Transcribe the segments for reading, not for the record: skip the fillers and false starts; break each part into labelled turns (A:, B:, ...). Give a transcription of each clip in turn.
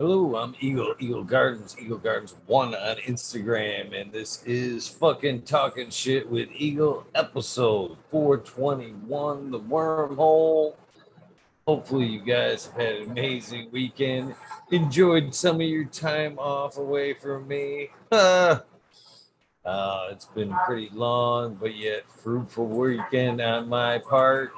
A: Hello, I'm Eagle Gardens 1 on Instagram, and this is fucking talking shit with Eagle episode 421, the wormhole. Hopefully, you guys have had an amazing weekend. Enjoyed some of your time off away from me. It's been pretty long, but yet fruitful weekend on my part.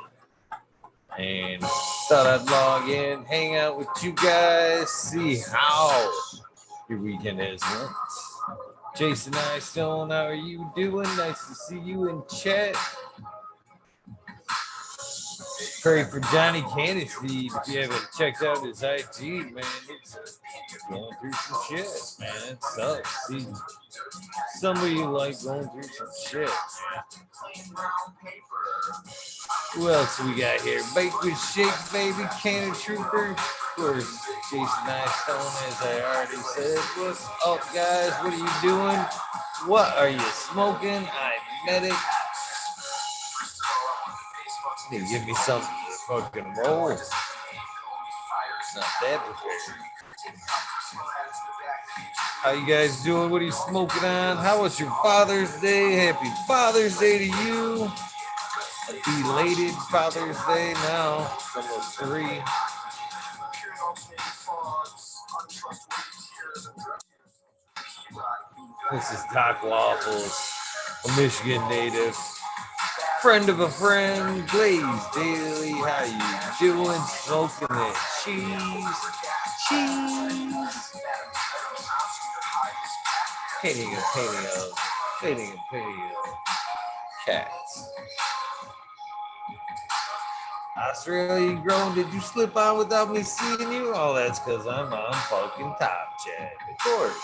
A: And thought I'd log in, hang out with you guys, see how your weekend has went. Jason Stone, how are you doing? Nice to see you in chat. Pray for Johnny Candiseed. If you haven't checked out his IG, man, he's going through some shit, man. It sucks. See somebody like going through some shit. Who else we got here? Baked with Shake, baby, Cannon Trooper. Of course, Jason Stone, as I already said. What's up, guys? What are you doing? What are you smoking? I'm Medic. You give me something to fucking roll. It's not that prepared. How you guys doing? What are you smoking on? How was your Father's Day? Happy Father's Day to you. A belated Father's Day now. It's almost 3. This is Doc Waffles, a Michigan native. Friend of a friend, Blaze Daily. How you doing? Smoking that cheese. Painting of cats. Australian grown, did you slip on without me seeing you? Oh, that's because I'm on fucking Top Chat. Of course.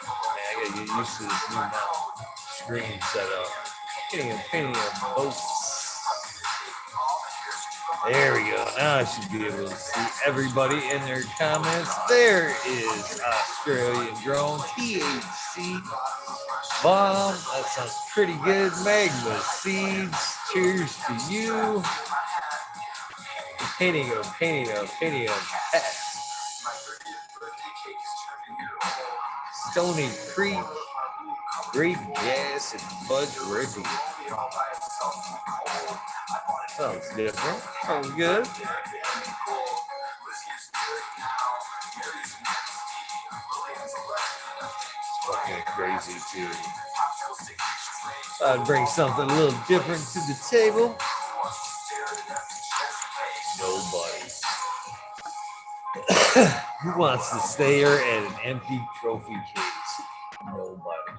A: Man, I gotta get used to this new screen setup. Painting of boats. There we go. Now I should be able to see everybody in their comments. There is Australian Drone, THC Bomb. That sounds pretty good. Magma Seeds. Cheers to you. Painting of pets. Stony Creek. Great Gas and Fudge Rippy. Sounds different. Sounds good. It's fucking crazy too. I'd bring something a little different to the table. Nobody. Who wants to stare at an empty trophy case? Nobody.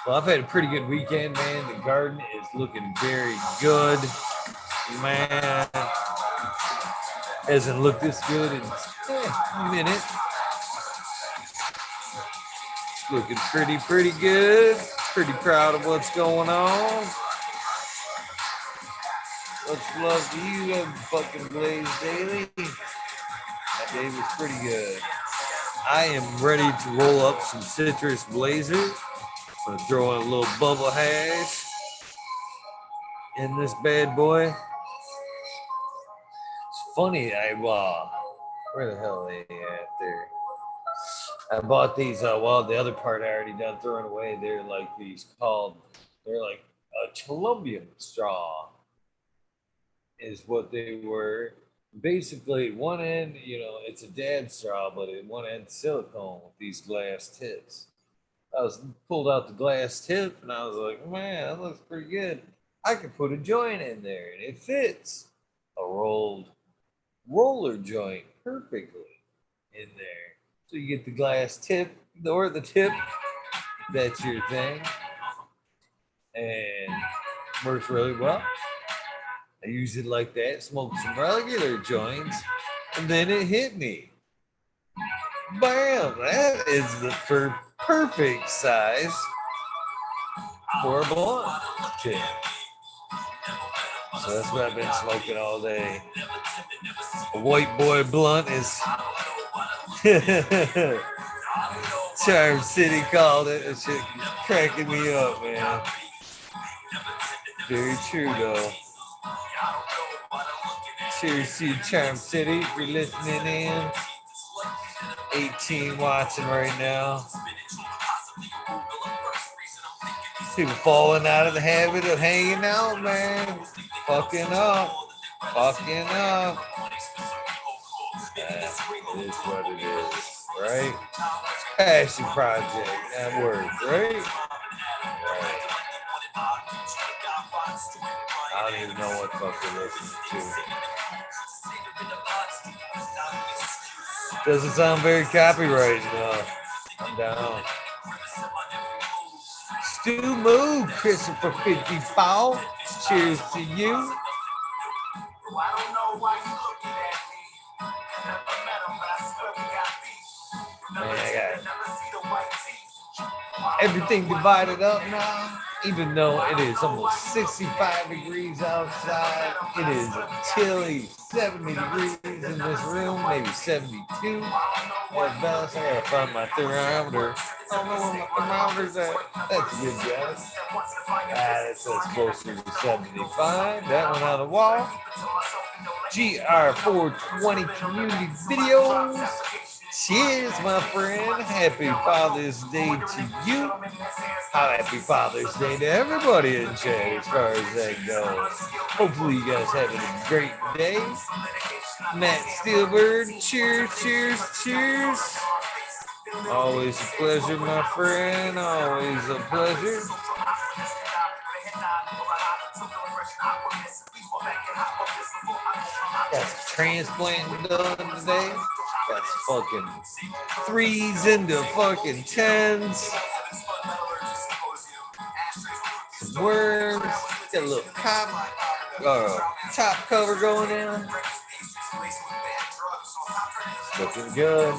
A: Well, I've had a pretty good weekend, man. The garden is looking very good. Man, hasn't looked this good in a minute. It's looking pretty good. Pretty proud of what's going on. Much love to you, fucking Blaze Daily. That day was pretty good. I am ready to roll up some citrus blazer. I'm gonna throw in a little bubble hash in this bad boy. It's funny, where the hell are they at there? I bought these, the other part I already done throwing away. They're like they're like a Colombian straw is what they were. Basically, one end, it's a dad straw, but at one end silicone with these glass tips. I pulled out the glass tip and I was like, man, that looks pretty good. I could put a joint in there and it fits. A roller joint perfectly in there. So you get the glass tip or the tip. That's your thing. And works really well. I use it like that, smoked some regular joints, and then it hit me. Bam! That is the perfect size for a blunt tip. So that's what I've been smoking all day. A white boy blunt is Charm City called it. That shit cracking me up, man. Very true though. Cheers to you, Charm City, if you're listening in. 18 watching right now. People falling out of the habit of hanging out, man. Fucking up. Fucking up. That is what it is, right? Passion project. That works, right? Right. I don't even know what the fuck they're listening to. Doesn't sound very copyrighted enough. I'm down. Stu Moo, Christopher 54. Cheers to you. Man, I got everything divided up now. Even though it is almost 65 degrees outside, it is a chilly 70 degrees in this room, maybe 72 at best. I gotta find my thermometer. I don't know where my thermometer's at. That's a good guess. That says closer to 75. That one on the wall. GR420 community videos. Cheers, my friend. Happy Father's Day to you. Happy Father's Day to everybody in chat as far as that goes. Hopefully you guys having a great day. Matt Steelbird, cheers, cheers, cheers. Always a pleasure, my friend. Always a pleasure. Got some transplanting done today. Got some fucking 3s into fucking 10s. Some worms. Got a little top cover going in. Looking good.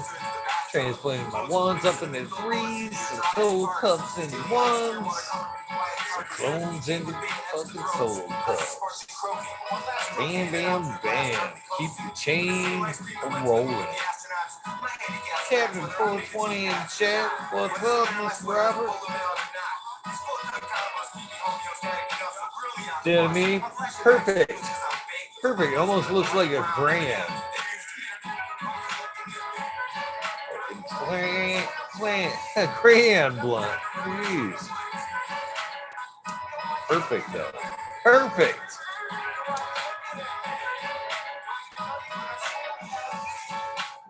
A: Transplanting my 1s up into 3s. Some soul cups into 1s. Some clones into fucking soul cups. Bam, bam, bam. Keep your chain rolling. Captain 420 in chat. What's up, Mr. Robert? See what I mean? Perfect. Perfect. Almost looks like a crayon. Crayon blunt. Jeez. Perfect, though. Perfect.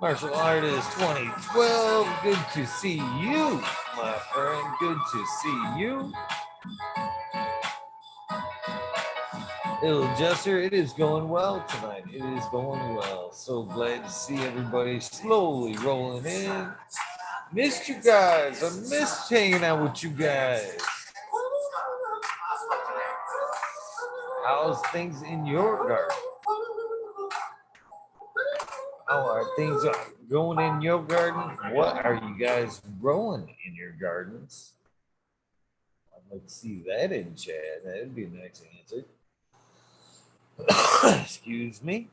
A: Martial Artist 2012. Good to see you, my friend. Good to see you. Little Jester, it is going well tonight. It is going well. So glad to see everybody slowly rolling in. Missed you guys. I missed hanging out with you guys. How's things in your garden? How are things going in your garden? What are you guys growing in your gardens? I'd like to see that in chat. That'd be a nice answer. Excuse me.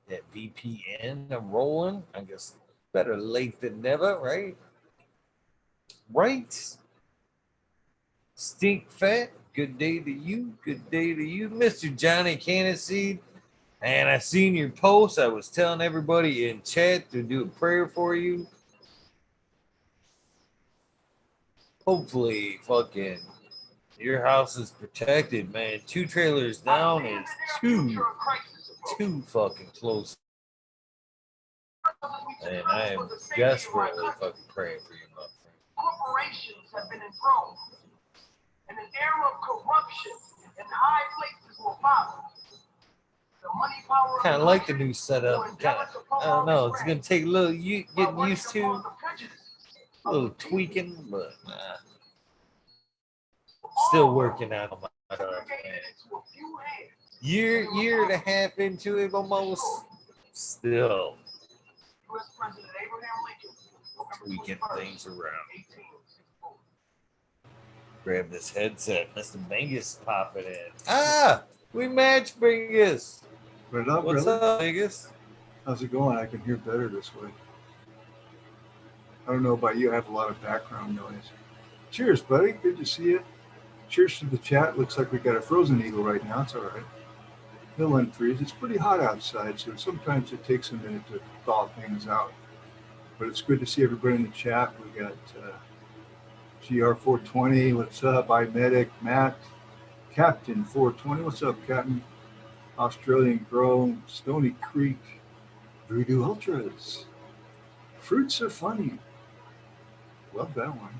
A: That VPN rolling. I guess better late than never, right? Right? Stink Fat. Good day to you. Good day to you, Mr. Johnny Cannaseed. And I seen your post. I was telling everybody in chat to do a prayer for you. Hopefully, fucking your house is protected, man. 2 trailers down is too fucking close. And I am desperately fucking praying for you, my friend.
B: Corporations have been enthroned. In an era of corruption and high places will follow.
A: Kind of like the new setup. I don't know. It's gonna take a little getting used to, a little tweaking, but still working out on my stuff. Year and a half into it, almost. Still tweaking things around. Grab this headset. Mr. Bengus popping in. We match Bengus. What's up, Bengus?
C: How's it going? I can hear better this way. I don't know about you. I have a lot of background noise. Cheers, buddy. Good to see you. Cheers to the chat. Looks like we got a frozen eagle right now. It's all right. They'll unfreeze. It's pretty hot outside, so sometimes it takes a minute to thaw things out. But it's good to see everybody in the chat. We got GR420, what's up? iMedic, Matt, Captain 420, what's up, Captain? Australian Grow, Stony Creek, Voodoo Ultras, Fruits are Funny. Love that one.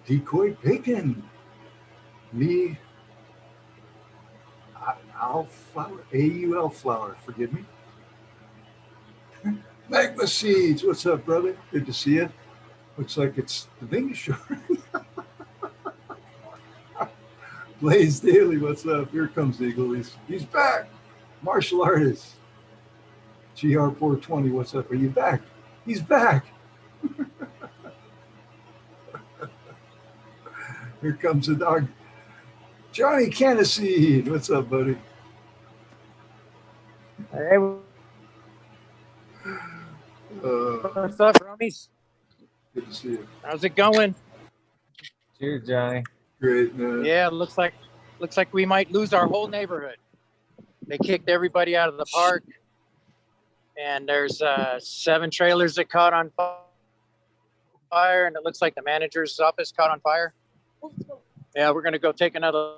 C: Decoy Bacon, me, Al Flower, AUL Flower, forgive me. Magma Seeds, what's up, brother? Good to see you. Looks like it's the Vegas show. Blaze Daily, what's up? Here comes Eagle. He's back. Martial artist. GR420, what's up? Are you back? He's back. Here comes the dog. Johnny Caniseed, what's up, buddy?
D: Hey, what's up, Romies?
C: Good to see you.
D: How's it going?
A: Cheers, Johnny.
C: Great, man.
D: Yeah, looks like we might lose our whole neighborhood. They kicked everybody out of the park, and there's 7 trailers that caught on fire, and it looks like the manager's office caught on fire. Yeah, we're gonna go take another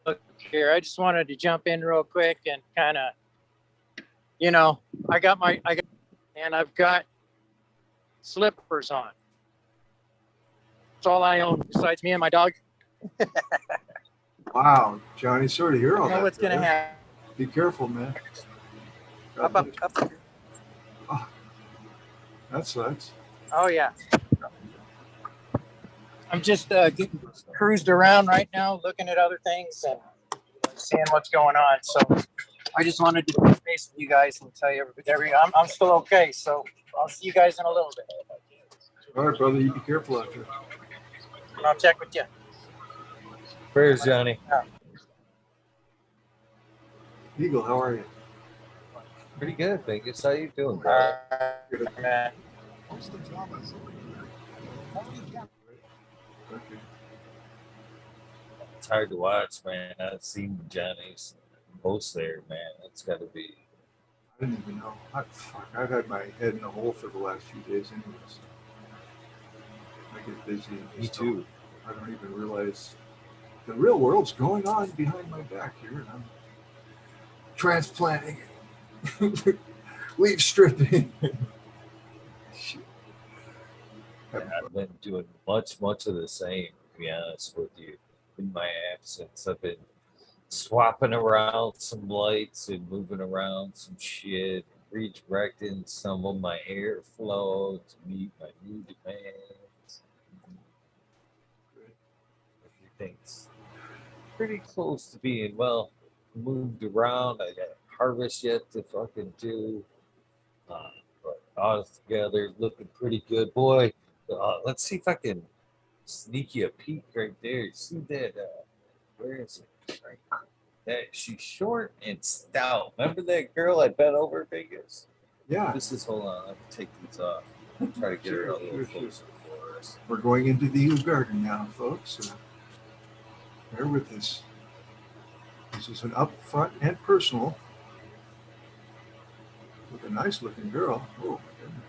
D: look here. I just wanted to jump in real quick and kind of, I've got slippers on. That's all I own besides me and my dog.
C: Wow, Johnny, sorry to hear all
D: You know
C: that.
D: what's gonna
C: brother.
D: happen?
C: Be careful, man.
D: Up.
C: Oh, that sucks.
D: Oh yeah. I'm just getting cruised around right now, looking at other things and seeing what's going on. So I just wanted to touch base with you guys and tell you I'm still okay. So I'll see you guys in a little bit.
C: All right, brother, you be careful out there.
D: And I'll check with you.
A: Prayers, Johnny.
C: Eagle, how are you?
A: Pretty good, Vegas. How you doing, bro?
D: Man.
C: Okay.
A: It's hard to watch, man. I've seen Johnny's post there, man. It's got to be.
C: I didn't even know. I've had my head in a hole for the last few days anyways. I get busy. And
A: Me too.
C: I don't even realize the real world's going on behind my back here, and I'm transplanting, leaf stripping. Shit.
A: I've been doing much of the same, to be honest with you. In my absence, I've been swapping around some lights and moving around some shit, redirecting some of my airflow to meet my new demands. Everything's pretty close to being moved around. I got harvest yet to fucking do, but all together looking pretty good, boy. Let's see if I can sneak you a peek right there. See that? Where is it? Right. That she's short and stout. Remember that girl I bent over Vegas?
C: Yeah.
A: This is, hold on, let me take these off. Try to get her a little closer for us.
C: We're going into the Eagle Garden now, folks. So bear with us. This is an upfront and personal with a nice looking girl. Oh my goodness.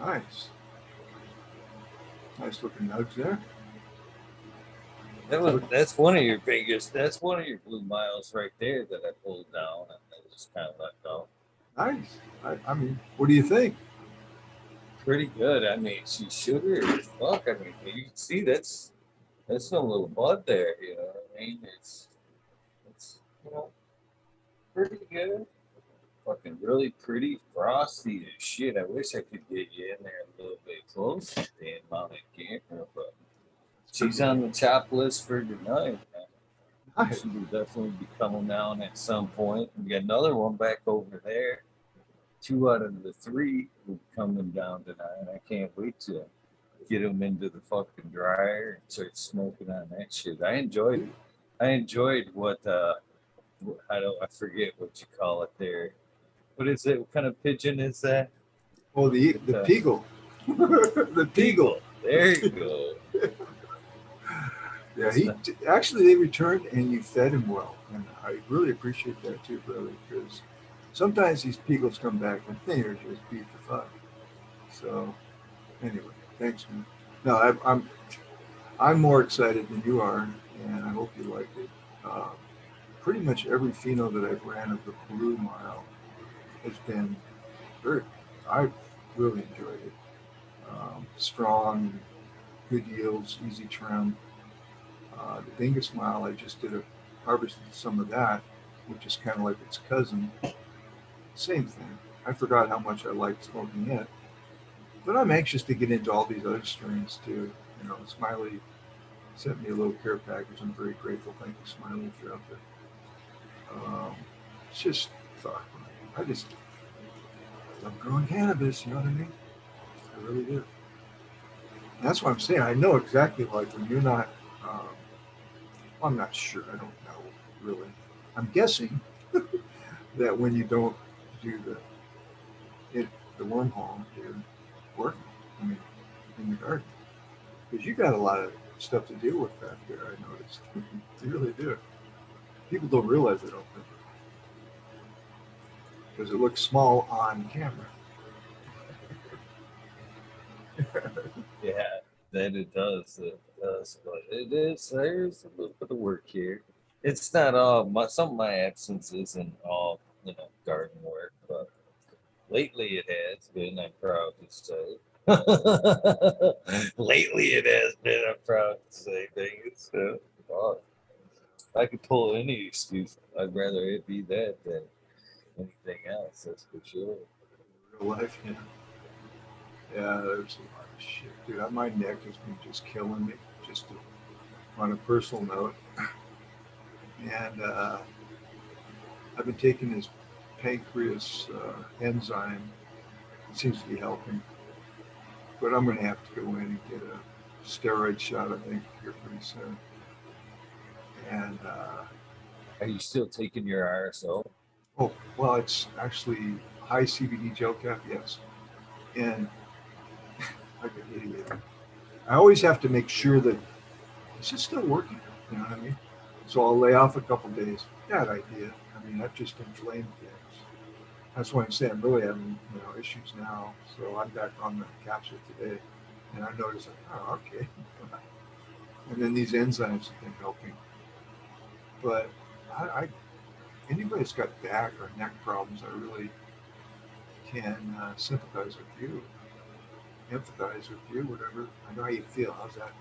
C: Nice. Nice looking nugs there.
A: That's one of your biggest. That's one of your blue miles right there that I pulled down and I just kind of let go.
C: Nice. I mean, what do you think?
A: Pretty good. I mean, she's sugar as fuck. I mean, you can see that's no little bud there. You know what I mean? It's pretty good. Fucking really pretty, frosty as shit. I wish I could get you in there a little bit closer, Dan mounted camera, but she's on the chop list for tonight.
C: Nice.
A: She will definitely be coming down at some point. We got another one back over there. 2 out of the 3 will be coming down tonight. I can't wait to get them into the fucking dryer and start smoking on that shit. I enjoyed what I forget what you call it there. What is it? What kind of pigeon is that?
C: Oh, the Peagle. The Peagle.
A: There you go.
C: Yeah, actually they returned and you fed him well, and I really appreciate that too, brother. Because sometimes these beagles come back and they are just beat the fuck. So anyway, thanks, man. No, I'm more excited than you are, and I hope you like it. Uh, Pretty much every pheno that I've ran of the Peru mile has been very. I've really enjoyed it. Strong, good yields, easy trim. The Dingus Mile, I just did harvested some of that, which is kind of like its cousin. Same thing. I forgot how much I liked smoking it, but I'm anxious to get into all these other strains too. You know, Smiley sent me a little care package. I'm very grateful. Thank you, Smiley, if you're out there. It's just, fuck, I just love growing cannabis. You know what I mean? I really do. And that's what I'm saying. I know exactly like when you're not. Um, I'm not sure. I don't know really. I'm guessing that when you don't do the wormhole, you're working. I mean, in the garden, because you got a lot of stuff to deal with back there. I noticed. You really do. People don't realize it, don't think, because it looks small on camera.
A: Yeah, that it does. It does, but it is. There's a little bit of work here. It's not all my. Some of my absence isn't all garden work, but lately it has been. I'm proud to say. Lately it has been. I'm proud to say things. God, if I could pull any excuse, I'd rather it be that than anything else. That's for sure.
C: Real life, yeah. Yeah, there's a lot of shit, dude. My neck has been just killing me, just to, on a personal note. And I've been taking this pancreas enzyme. It seems to be helping, but I'm going to have to go in and get a steroid shot, I think, here pretty soon. And
A: Are you still taking your RSO?
C: oh, well, it's actually high CBD gel cap, yes. And like an idiot, I always have to make sure that is it still working? You know what I mean? So I'll lay off a couple days. Bad idea. I mean, I've just inflamed things. That's why I'm saying I'm really having issues now. So I'm back on the capsule today, and I noticed like, oh, okay. And then these enzymes have been helping. But I anybody that's got back or neck problems, I really can sympathize with you, empathize with you, whatever. I know how you feel. How's that?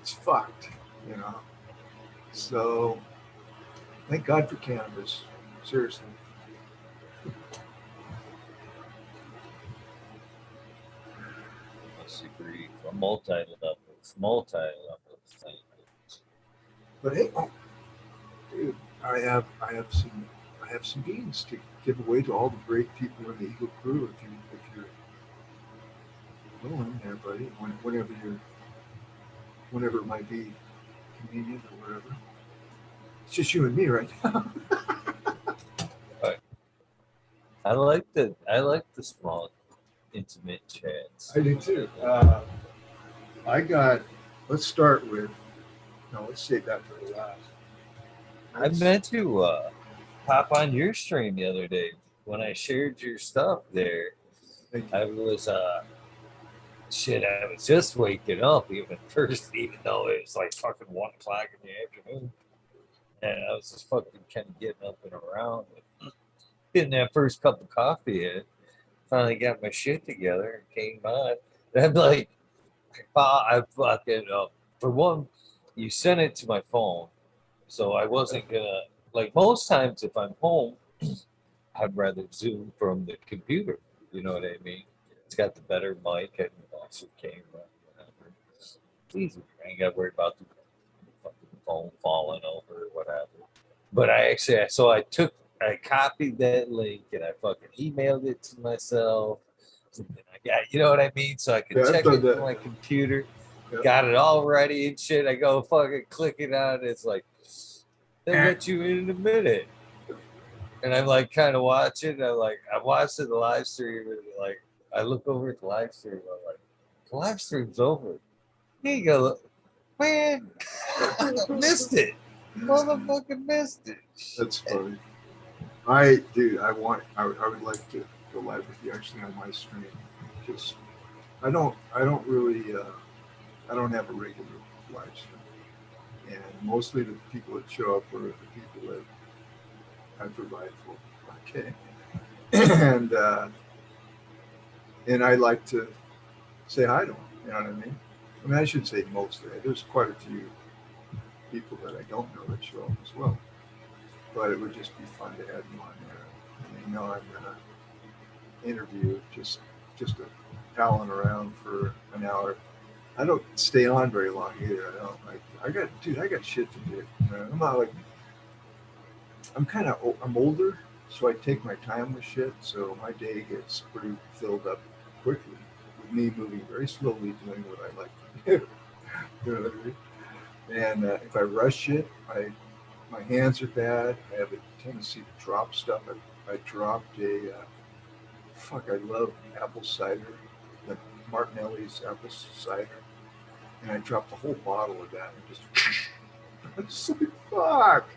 C: It's fucked, you know. So thank God for cannabis. Seriously.
A: I agree. For multi-levels things.
C: But hey, oh, dude, I have some beans to give away to all the great people in the Eagle crew. If you're willing, there, buddy, whenever it might be convenient or whatever. It's just you and me right now.
A: But I like the small, intimate chats.
C: I do too. I got. Let's start with. No, let's save that for the last.
A: I meant to pop on your stream the other day when I shared your stuff there.
C: Thank you.
A: I was I was just waking up even first, even though it was like fucking 1 o'clock in the afternoon. And I was just fucking kind of getting up and around, getting that first cup of coffee in. Finally got my shit together and came on. And I'm like, I fucking, for one, you sent it to my phone. So I wasn't gonna, like most times if I'm home, I'd rather Zoom from the computer. You know what I mean? It's got the better mic and also camera, whatever. It's easy. I ain't got to worry about the fucking phone falling over or whatever. But I copied that link and I fucking emailed it to myself. And I got, you know what I mean? So I could
C: Yeah, I've
A: check
C: done
A: it
C: that.
A: on my computer.
C: Yeah.
A: Got it all ready and shit. I go fucking click it on. It's like, they'll let you in a minute. And I'm like kind of watching. I'm watching the live stream and like I look over at the live stream. I'm like, the live stream's over. You ain't gonna Man, missed it. Motherfucking missed it.
C: That's funny. Dude, I would like to go live with you actually on my stream. Just, I don't really, I don't have a regular live stream. And mostly the people that show up are the people that I provide for. Okay. And I like to say hi to them. You know what I mean? I mean, I should say mostly. There's quite a few people that I don't know that show up as well. But it would just be fun to have you on there. And you know, I'm gonna interview just a palling around for an hour. I don't stay on very long either. I don't like. I got shit to do. You know, I'm not like. I'm older, so I take my time with shit. So my day gets pretty filled up quickly with me moving very slowly, doing what I like to do. You know what I mean? And if I rush shit, my hands are bad. I have a tendency to drop stuff. I dropped a I love apple cider, the Martinelli's apple cider, and I dropped a whole bottle of that and just I'm just like, fuck.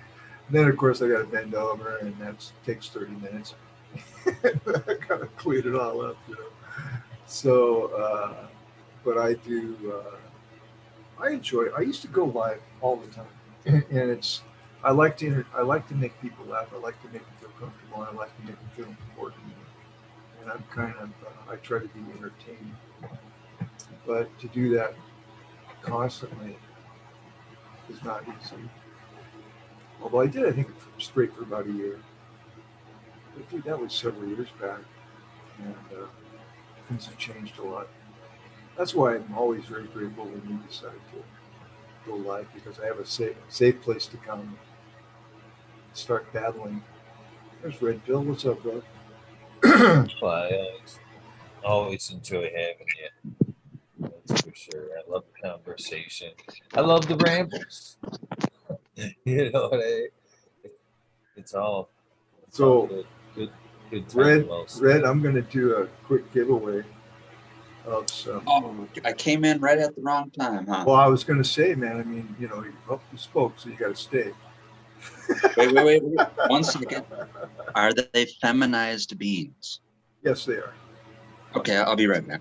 C: And then of course I got to bend over, and that takes 30 minutes. I gotta clean it all up, you know. So, but I do. I enjoy it. I used to go live all the time, and it's. I like to make people laugh. I like to make them feel comfortable. And I like to make them feel important. And I'm kind of. I try to be entertaining, but to do that constantly is not easy. Although I did, I think, straight for about a year. But dude, that was several years back, and things have changed a lot. That's why I'm always very grateful when you decide to go live, because I have a safe place to come start battling. There's Red Bill. What's up, bro?
A: Well, I always enjoy having you. That's for sure. I love the conversation. I love the rambles. You know what it's all
C: So,
A: good time.
C: Red, I'm going to do a quick giveaway of some.
E: Oh, I came in right at the wrong time, huh?
C: Well, I was going to say, man, I mean, you know, you spoke, so you got to stay.
E: Wait. 1 second. Are they feminized beans?
C: Yes, they are.
E: Okay, I'll be right back.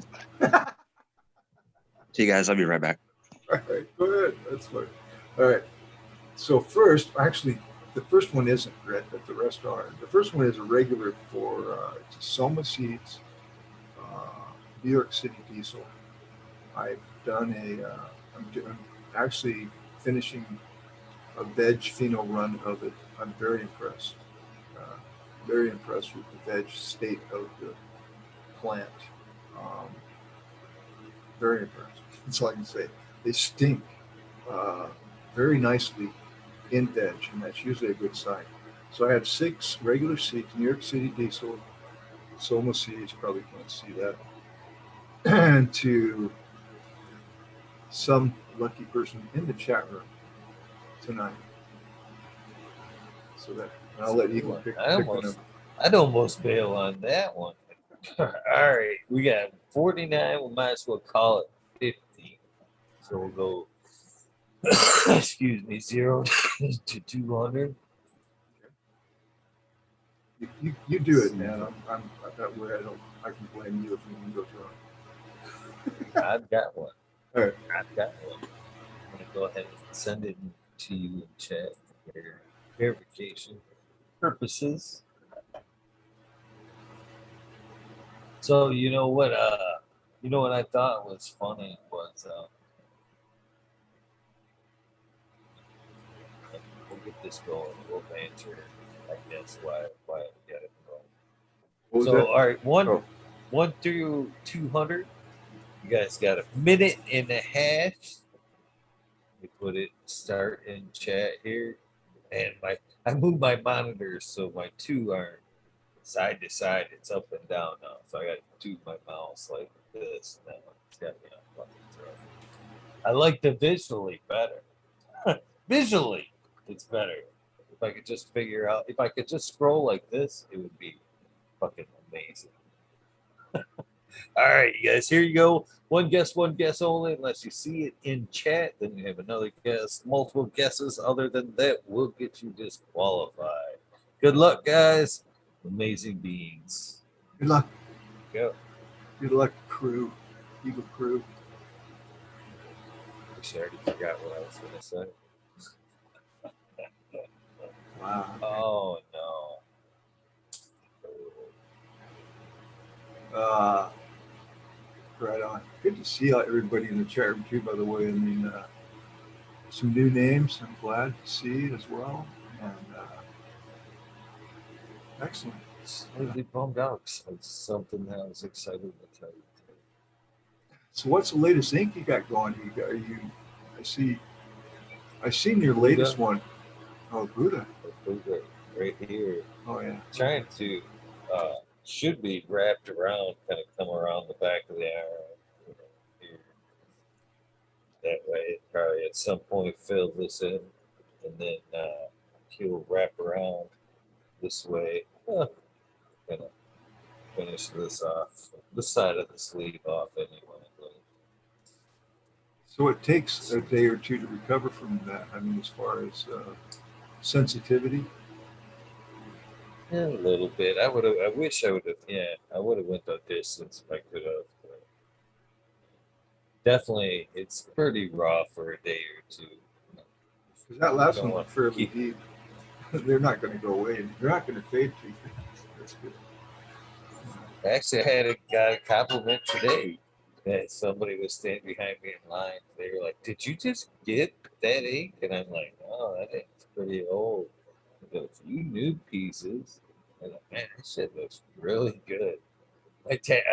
E: See you guys. I'll be right back.
C: All right, go ahead. That's fine. All right. So first, actually, the first one isn't red, but the rest are. The first one is a regular for it's a Soma Seeds, New York City diesel. I've done I'm actually finishing a veg pheno run of it. I'm very impressed. Very impressed with the veg state of the plant. Um, very impressed. That's all I can say. They stink very nicely in veg, and that's usually a good sign. So I had 6 regular seeds, New York City diesel, Soma seeds, probably can't see that, and to some lucky person in the chat room tonight. So that, and I'll let Eagle pick the number.
A: I'd almost bail on that one. All right, we got 49. We might as well call it 50. So we'll go. Excuse me, 0 to 200.
C: You do it, man. I'm that way. I can blame you if you go wrong.
A: I've got one.
C: All right.
A: I've got one. I'm gonna go ahead and send it to you in chat for verification purposes. So you know what I thought was funny was we'll get this going. We'll answer, I guess, why we got it going. So all right, 1 through 200. You guys got a minute and a half. We put it start in chat here, and I moved my monitors so my 2 aren't side to side. It's up and down now, so I got to do my mouse like this now. It's got me on fucking throat. I like the visually better. Visually, it's better. If I could just figure out, if I could just scroll like this, it would be fucking amazing. All right, you guys, here you go. One guess only. Unless you see it in chat, then you have another guess. Multiple guesses other than that will get you disqualified. Good luck, guys. Amazing beings.
C: Good luck.
A: Go.
C: Good luck, crew. Eagle crew.
A: I already forgot what I was going to say.
C: Wow.
A: Oh, no.
C: Right on. Good to see everybody in the chat room too, by the way. I mean, some new names. I'm glad to see as well. And excellent.
A: Slightly bummed out because it's something that I was excited to tell you today.
C: So, what's the latest ink you got going? I seen your latest one. Oh, Buddha.
A: Right here.
C: Oh yeah.
A: Trying to should be wrapped around, kind of come around the back of the arm. Here. That way, probably at some point fill this in, and then he'll wrap around this way. Gonna finish this off, this side of the sleeve off anyway.
C: So it takes a day or two to recover from that. I mean, as far as sensitivity.
A: Yeah, a little bit. I would have. I wish I would have. Yeah, I would have went the distance if I could have. Definitely, it's pretty raw for a day or two.
C: Because that last
A: Don't
C: one
A: want
C: was
A: to
C: fairly
A: keep-
C: deep. They're not going to go away. They're not going to fade too fast. That's good.
A: Actually, I got a compliment today that somebody was standing behind me in line. They were like, "Did you just get that ink?" And I'm like, "Oh, that ink's pretty old." He goes, "You new pieces." And I'm like, "Man, that shit looks really good."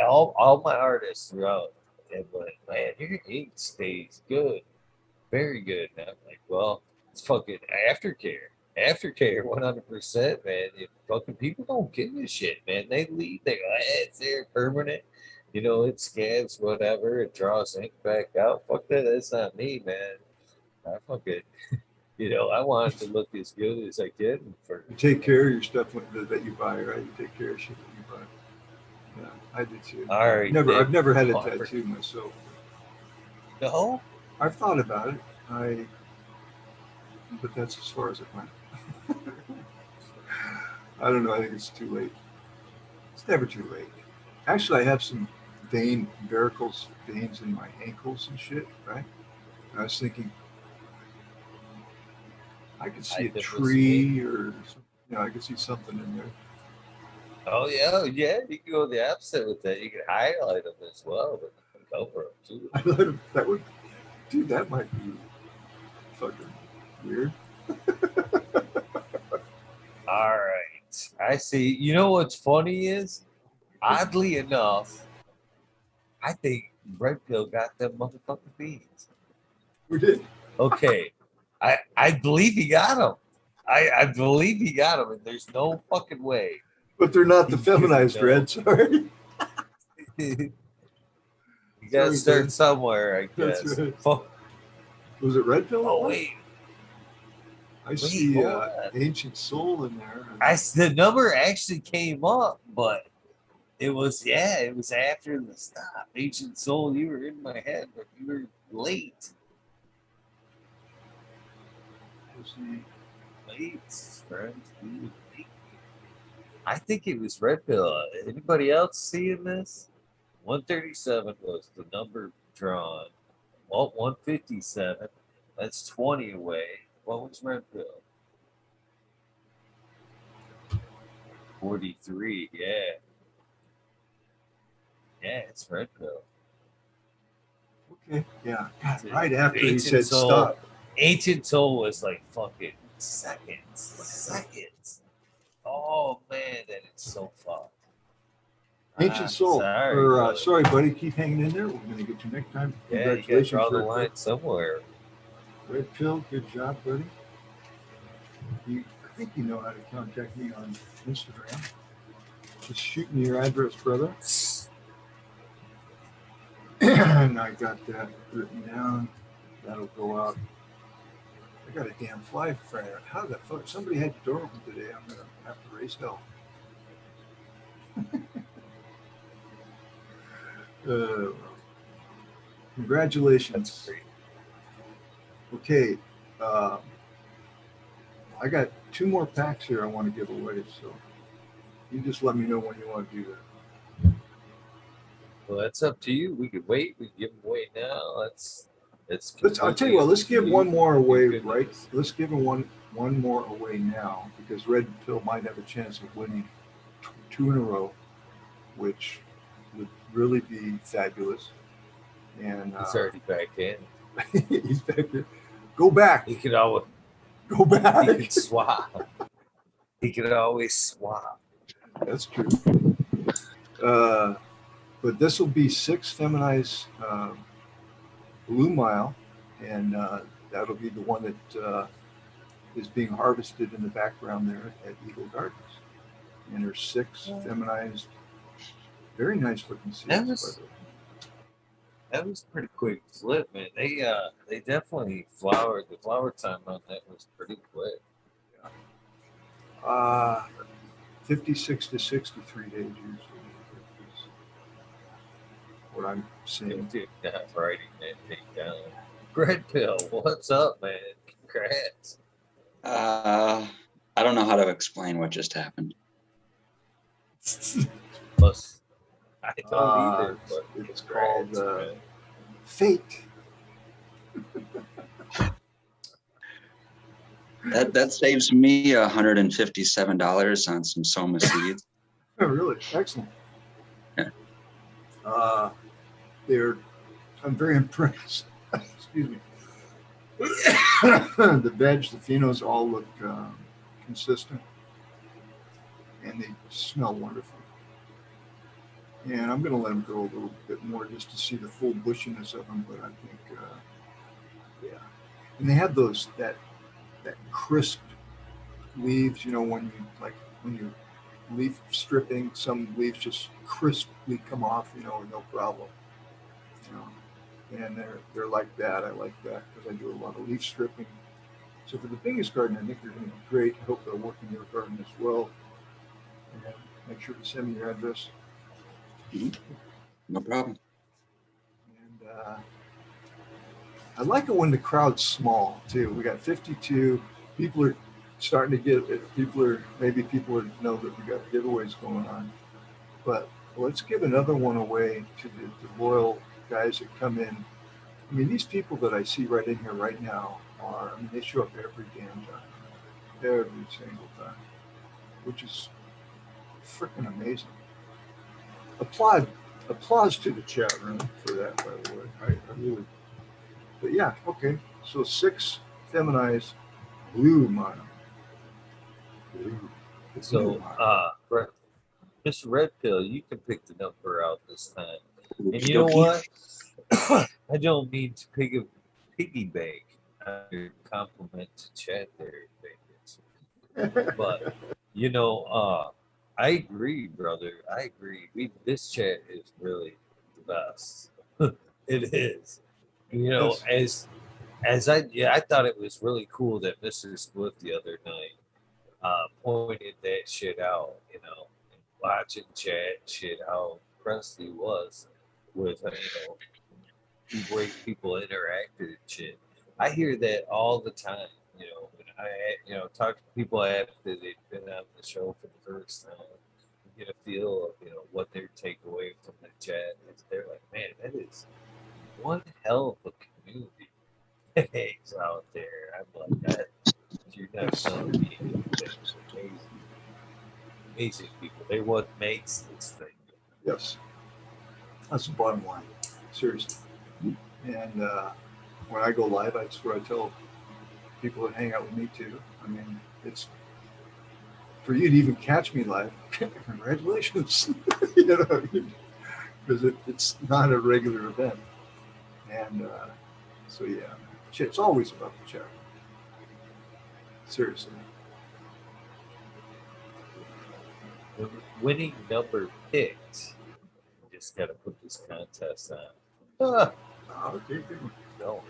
A: All my artists throughout, and like, "Man, your ink stays good, very good." And I'm like, "Well, it's fucking aftercare." Aftercare, 100%, man. Fucking people don't give a shit, man. They leave. They go, it's there, permanent. It scans whatever. It draws ink back out. Fuck that. That's not me, man. I fucking, I want it to look as good as I can.
C: You take care of your stuff that you buy, right? You take care of shit that you buy. Yeah, I do too.
A: All right.
C: I've never had a
A: Oh,
C: tattoo myself.
A: No?
C: I've thought about it. But that's as far as it went. I don't know. I think it's too late. It's never too late. Actually, I have some varicose veins in my ankles and shit, right? And I was thinking, I could see a tree or something. I could see something in there.
A: Oh, yeah. Yeah, you can go the opposite with that. You can highlight them as well, but you can cover them too.
C: I let him, dude, that might be fucking weird.
A: All right. I see. You know what's funny is, oddly enough, I think Red Pill got them motherfucking beans.
C: We did.
A: Okay. I believe he got them. I believe he got them, and there's no fucking way.
C: But they're not the
A: You
C: feminized
A: know.
C: red, sorry.
A: You gotta
C: Sorry,
A: start
C: Ben.
A: somewhere, I
C: That's
A: guess.
C: right.
A: Fuck.
C: Was it red pill?
A: Oh, wait.
C: I see
A: hold on.
C: Ancient Soul in there.
A: The number actually came up, but it was after the stop. Ancient Soul, you were in my head, but you were late. Late, friends. I think it was Red Pill. Anybody else seeing this? 137 was the number drawn. Well, 157. That's 20 away. What was Red Pill? 43. Yeah. Yeah, it's Red Pill.
C: Okay. Yeah. God, right after he said
A: Ancient Soul.
C: stop.
A: Ancient Soul was like fucking seconds. Oh man, that is so fucked.
C: Ancient Soul.
A: Sorry,
C: sorry, buddy. Keep hanging in there. We're going to get you next time.
A: Yeah, you gotta
C: Congratulations.
A: draw the line somewhere.
C: Red Pill. Good job, buddy. I think you know how to contact me on Instagram. Just shoot me your address, brother. And I got that written down. That'll go out. I got a damn fly fryer. How the fuck? Somebody had the door open today. I'm going to have to raise hell. Uh,
A: That's
C: congratulations.
A: great.
C: Okay, uh, I got 2 more packs here I want to give away, so you just let me know when you want to do that.
A: Well, that's up to you. We could wait. We could give them away now. It's
C: I'll tell you
A: completely
C: what.
A: up
C: Let's
A: to
C: give
A: you.
C: one more
A: Your
C: away, right?
A: goodness.
C: Let's give one more away now because Red Pill might have a chance of winning 2 in a row, which would really be fabulous. And
A: He's already back in.
C: he's back there. Go back.
A: He could always
C: Go back.
A: he could swap. He could always swap.
C: That's true. Uh, but this will be 6 feminized Blue Mile, and that'll be the one that is being harvested in the background there at Eagle Gardens. And there's 6 feminized, very nice looking seeds,
A: That
C: by
A: was
C: the way.
A: that was pretty quick flip, man. They definitely flowered. The flower time on that was pretty quick.
C: Uh, 56 to 63 days usually is what I'm seeing.
A: Dude, not writing that thing down. Red Pill, what's up, man? Congrats.
E: I don't know how to explain what just happened.
A: Plus, I don't
C: Uh,
A: either, but
C: it's
A: congrats,
C: called
A: man.
C: fate.
E: That saves me $157 on some Soma seeds.
C: Oh, really? Excellent.
E: Yeah.
C: I'm very impressed. Excuse me. The veg, the phenos all look consistent and they smell wonderful. And I'm going to let them grow a little bit more just to see the full bushiness of them. But I think, yeah. And they have that crisp leaves, when you leaf stripping, some leaves just crisply come off, no problem. You know, and they're like that. I like that because I do a lot of leaf stripping. So for the biggest garden, I think they're going to be great. I hope they'll work in your garden as well. And make sure to send me your address.
E: No problem.
C: And I like it when the crowd's small too. We got 52 people are starting to get it. People are know that we got giveaways going on. But let's give another one away to the loyal guys that come in. I mean, these people that I see right in here right now they show up every damn time, every single time, which is freaking amazing. Applause to the chat room for that, by the way. I really, but yeah, okay. So 6 feminized blue mile.
A: So, Mr. Red Pill, you can pick the number out this time. And you know what? I don't mean to piggy bank on your compliment to chat there, Vegas. But I agree, brother. I agree. This chat is really the best. It is.
C: Yes.
A: As I thought it was really cool that Mr. Split the other night pointed that shit out, and watching chat shit how impressed he was with great people interacted and shit. I hear that all the time. When I talk to people after they've been on the show for the first time, you get a feel of what their takeaway from the chat is. They're like, man, that is one hell of a community that hangs out there. I'm like, that you're not
C: Yes.
A: telling me anything. Amazing, amazing people. They're what makes this thing.
C: Yes. That's the bottom line. Seriously. And when I go live, that's what I tell people that hang out with me too. I mean, it's for you to even catch me live. Congratulations, because it's not a regular event. And so yeah, it's always about the chat. Seriously.
A: The winning number picked. Just got to put this contest on.
C: Okay, good one.
A: No.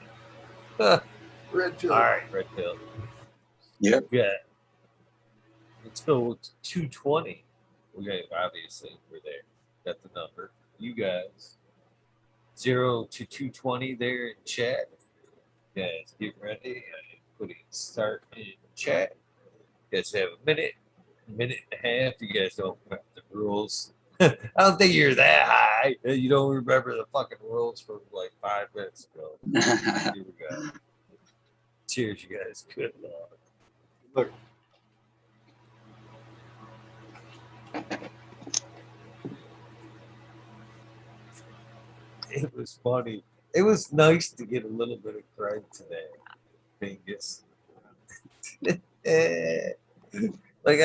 C: Red pill.
A: All right, Red Pill.
E: Yep.
A: Yeah. Let's go to 220. Obviously, we're there. Got the number. You guys. 0 to 220 there in chat. Guys, get ready. I'm putting start in chat. You guys have a minute and a half. You guys don't remember the rules. I don't think you're that high. You don't remember the fucking rules from like 5 minutes ago. Here we go. Cheers, you guys. Good luck.
C: Look,
A: It was funny. It was nice to get a little bit of credit today, Bingus. Like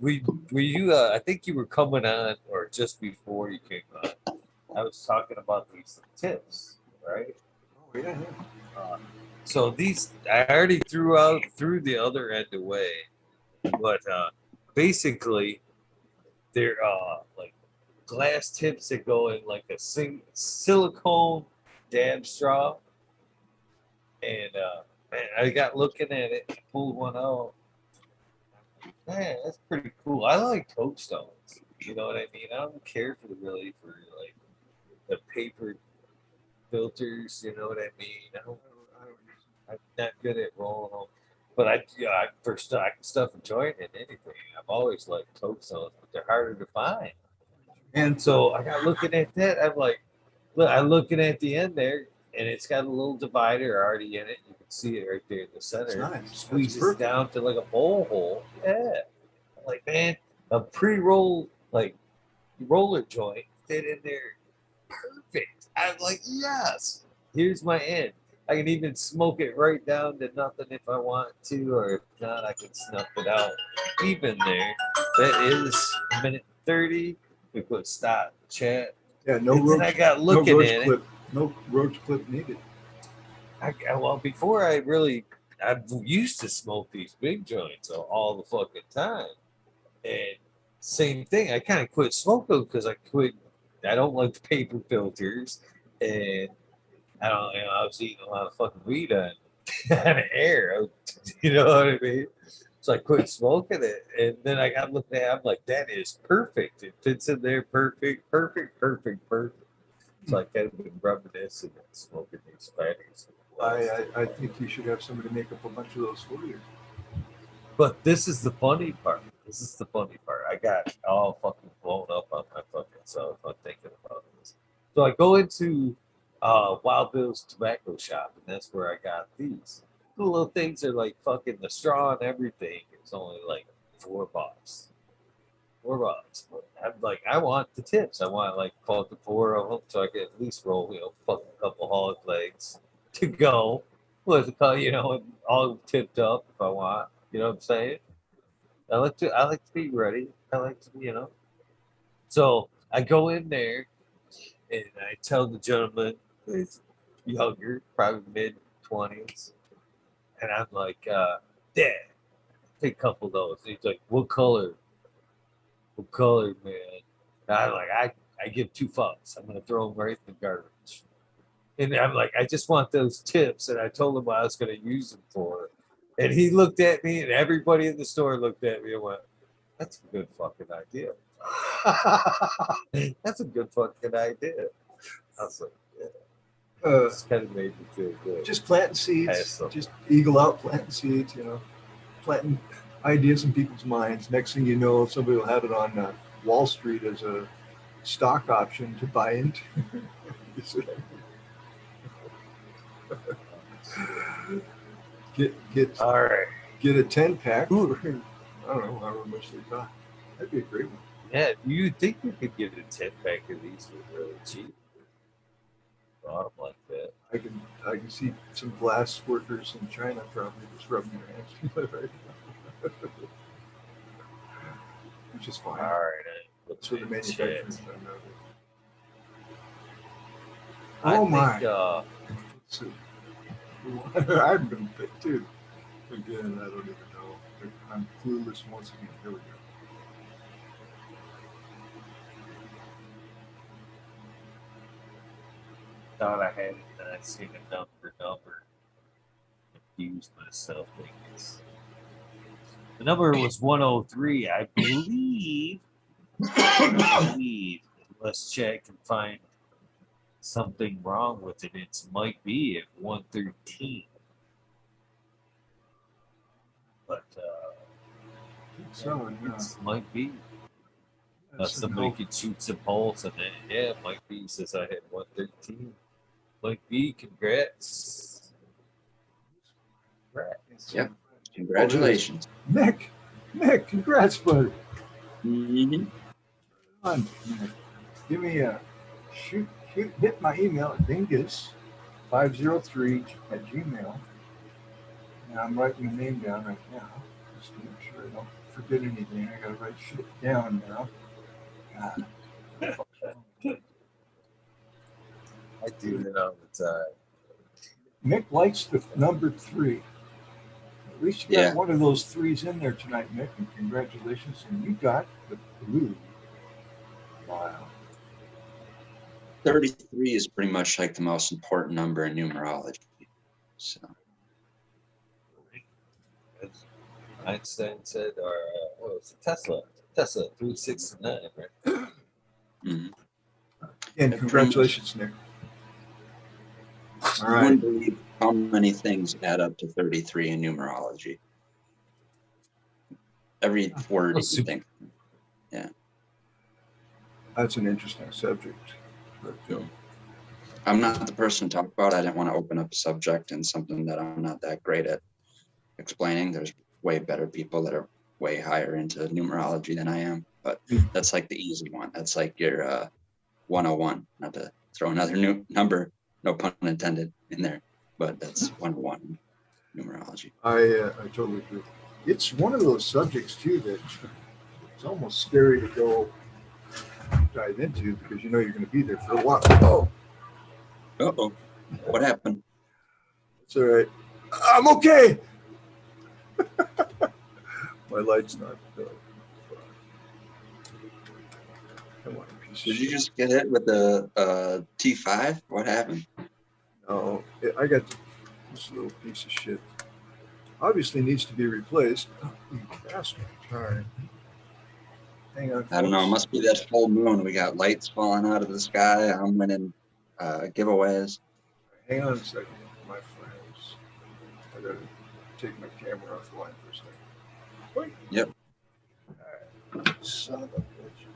A: were you? I think you were coming on, or just before you came on. I was talking about these tips, right?
C: oh yeah,
A: So these I already threw the other end away, but basically they're like glass tips that go in like a silicone dab straw, and man, I got looking at it, pulled one out. Man, that's pretty cool. I like Toadstones. You know what I mean? I don't care for like the paper filters. You know what I mean? I'm not good at rolling them, but I can stuff a joint in anything. I've always liked Toadstones, but they're harder to find.
C: and
A: So I got looking at that. I'm like, look, I'm looking at the end there, and it's got a little divider already in it. You can see it right there in the center.
C: That's nice. That's
A: Squeezes
C: perfect.
A: down to like a bowl hole. Yeah. I'm like, man, a pre-roll like roller joint fit in there perfect. I'm like, yes. Here's my end. I can even smoke it right down to nothing if I want to, or if not, I can snuff it out. Even there. That is a minute 30. We put stop chat.
C: Yeah, no
A: And then
C: roach.
A: I got
C: No
A: looking
C: roach
A: at
C: clip. No roach clip needed.
A: well, before I used to smoke these big joints all the fucking time. And same thing, I kind of quit smoking because I don't like the paper filters. And I was eating a lot of fucking weed on air. You know what I mean? So I quit smoking it. And then I got looking at it, I'm like, that is perfect. It fits in there perfect. So I kind of been reminiscing and smoking these fatties.
C: I think you should have somebody make up a bunch of those for you.
A: But this is the funny part. I got all fucking blown up on my fucking self. I'm thinking about this. So I go into Wild Bill's tobacco shop, and that's where I got these. The little things are like fucking the straw and everything. It's only like $4. $4. But I'm like, I want the tips. I want like fucking 4 of them so I can at least roll, fucking couple hog legs to go with, all tipped up if I want. You know what I'm saying? I like to be ready. I like to, So I go in there and I tell the gentleman who's younger, probably mid-20s, and I'm like, Dad, take a couple of those. And he's like, what color? What color, man? And I'm like, I give 2 fucks. I'm gonna throw them right in the garbage. And I'm like, I just want those tips. And I told him what I was gonna use them for. And he looked at me, and everybody in the store looked at me and went, that's a good fucking idea. That's a good fucking idea. I was like, yeah. It's kind of made me feel good.
C: Just planting seeds. Just eagle out planting seeds, planting ideas in people's minds. Next thing you know, somebody will have it on Wall Street as a stock option to buy into. Get
A: All right.
C: Get a 10-pack for, I don't know, however much they cost. That'd be a great one.
A: Yeah, you think you could get a 10-pack of these for really cheap? Bought them like that.
C: I can see some glass workers in China probably just rubbing their hands right now. Which is fine.
A: All right.
C: That's what the manufacturers done now.
A: I
C: Oh
A: think,
C: my. Let's see. I'm going to pick two. Again, I don't even know. I'm clueless once again. Here we go.
A: Thought I had it, and I seen a number. Confused myself. The number was 103, I believe. Unless Chad can find something wrong with it. It might be at 113. But
C: So, yeah,
A: it might be.
C: that's a
A: Somebody
C: no.
A: could shoot some pulse and then, yeah, it might be. Says I had 113. Might be. Congrats. Congrats.
E: Yep. Congratulations.
C: Nick, congrats, buddy.
E: Mhm.
C: Come on, Nick. Give me a hit my email at dingus503 @gmail. And I'm writing the name down right now, just to make sure I don't forget anything. I gotta write shit down now. God, what the fuck's wrong with me?
A: I do it all the time.
C: Nick likes the number 3. At least you got
E: Yeah.
C: one of those 3s in there tonight, Nick, and congratulations. And you got the blue. Wow.
E: 33 is pretty much like the most important number in numerology. So
A: As Einstein said, or what was it? Tesla 369, right?
E: mhm.
C: And congratulations, Nick. All
E: You
C: right.
E: wouldn't believe how many things add up to 33 in numerology. Every word you
A: super.
E: think.
C: That's an interesting subject. But,
E: I'm not the person to talk about. I didn't want to open up a subject and something that I'm not that great at explaining. There's way better people that are way higher into numerology than I am. But that's like the easy one. That's like your 101. Not to throw another new number, no pun intended, in there. But that's 101 numerology.
C: I totally agree. It's one of those subjects too that it's almost scary to go dive into because you know you're going to be there for a while. Oh,
E: Uh-oh. What happened?
C: it's all right. I'm okay. My light's not. Come on, piece of
E: Did you
C: shit.
E: just get hit with the T5? What happened?
C: No, I got this little piece of shit. Obviously needs to be replaced. Oh, you bastard. All right. Hang on.
E: I don't know. It
C: folks.
E: must be that full moon. We got lights falling out of the sky. I'm winning giveaways.
C: Hang on a second, my friends. I gotta take my camera offline for a second. Wait.
E: Yep.
C: All right. Son of a bitch.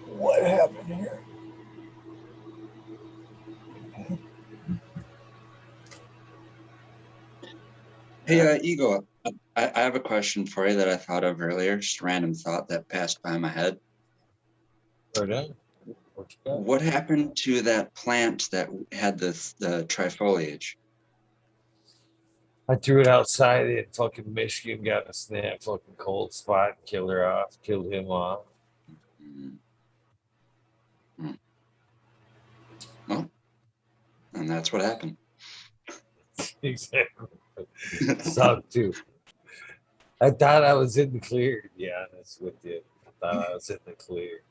C: What happened here?
E: Hey, Ego, I have a question for you that I thought of earlier. Just a random thought that passed by my head.
A: Right on. What you got?
E: What happened to that plant that had the trifoliage?
A: I threw it outside in fucking Michigan, got a snap, fucking cold spot, killed him off.
E: Mm. Mm. Well, and that's what happened.
A: Exactly. Sucked too. I thought I was in the clear, to be honest with you. I thought I was in the clear.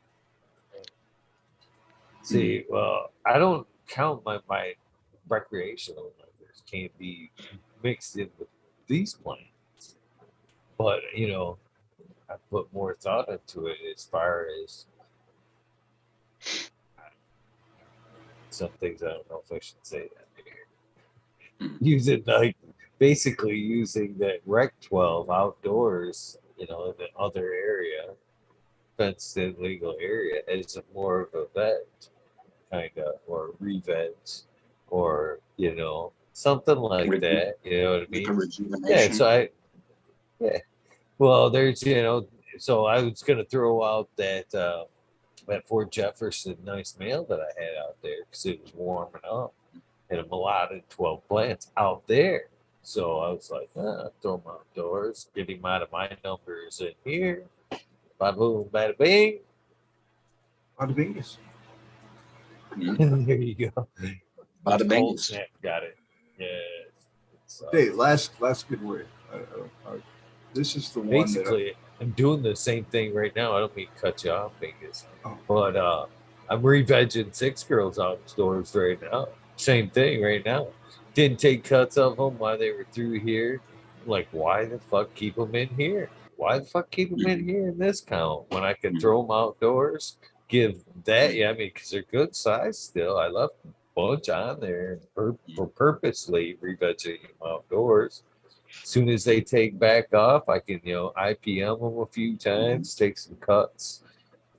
A: See, well, I don't count my recreational numbers can't be mixed in with these plants. But, you know, I put more thought into it as far as some things I don't know if I should say that here. Using like basically using that Rec 12 outdoors, you know, in the other area, fenced in legal area as a more of a vet kind of or revenge or you know something like that, you know what I
E: Like a
A: mean?
E: rejuvenation.
A: Yeah, well there's you know, so I was gonna throw out that Fort Jefferson nice mail that I had out there because it was warming up and I'm allotted 12 plants out there, so I was like throw them outdoors, get him out of my numbers in here, bada boom bada bing.
C: Bada bingus.
A: There you go.
E: Bada
A: Cold
E: bingus.
A: snap, got it. Yeah. So
C: Okay, last giveaway. This is the one
A: basically, I'm doing the same thing right now. I don't mean to cut you off, Vegas,
C: Oh.
A: but I'm re-vegging 6 girls outdoors right now. Same thing right now. Didn't take cuts of them while they were through here. Like, why the fuck keep them in here? Why the fuck keep them in here in this count when I could throw them outdoors give that. Yeah, I mean, because they're good size still. I left a bunch on there for purposely revegetate them outdoors. As soon as they take back off, I can, IPM them a few times, take some cuts,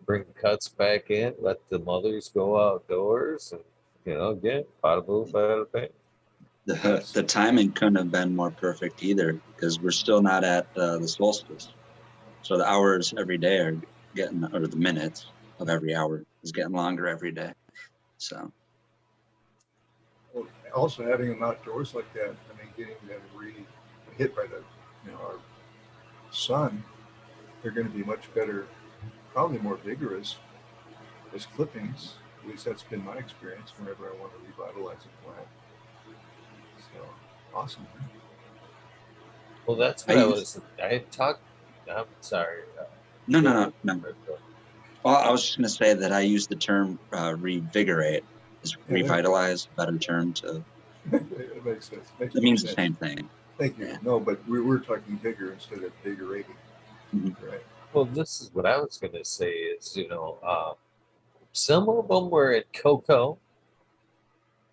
A: bring the cuts back in, let the mothers go outdoors, and, again, bada boom, bada bing.
E: The timing couldn't have been more perfect either, because we're still not at the solstice. So the hours every day are getting, or the minutes of every hour is getting longer every day. So
C: Well, also having them outdoors like that, I mean, getting them hit by the, our sun, they're going to be much better, probably more vigorous as clippings. At least that's been my experience whenever I want to revitalize a plant. So awesome.
A: Well, that's what I had talked. I'm sorry.
E: No. Well, I was just going to say that I use the term revigorate. Is revitalize a better term to?
C: It makes sense.
E: It means the same thing.
C: Thank you. Yeah. No, but we were talking vigor instead of vigorating. Right.
A: Well, this is what I was going to say is, some of them were in cocoa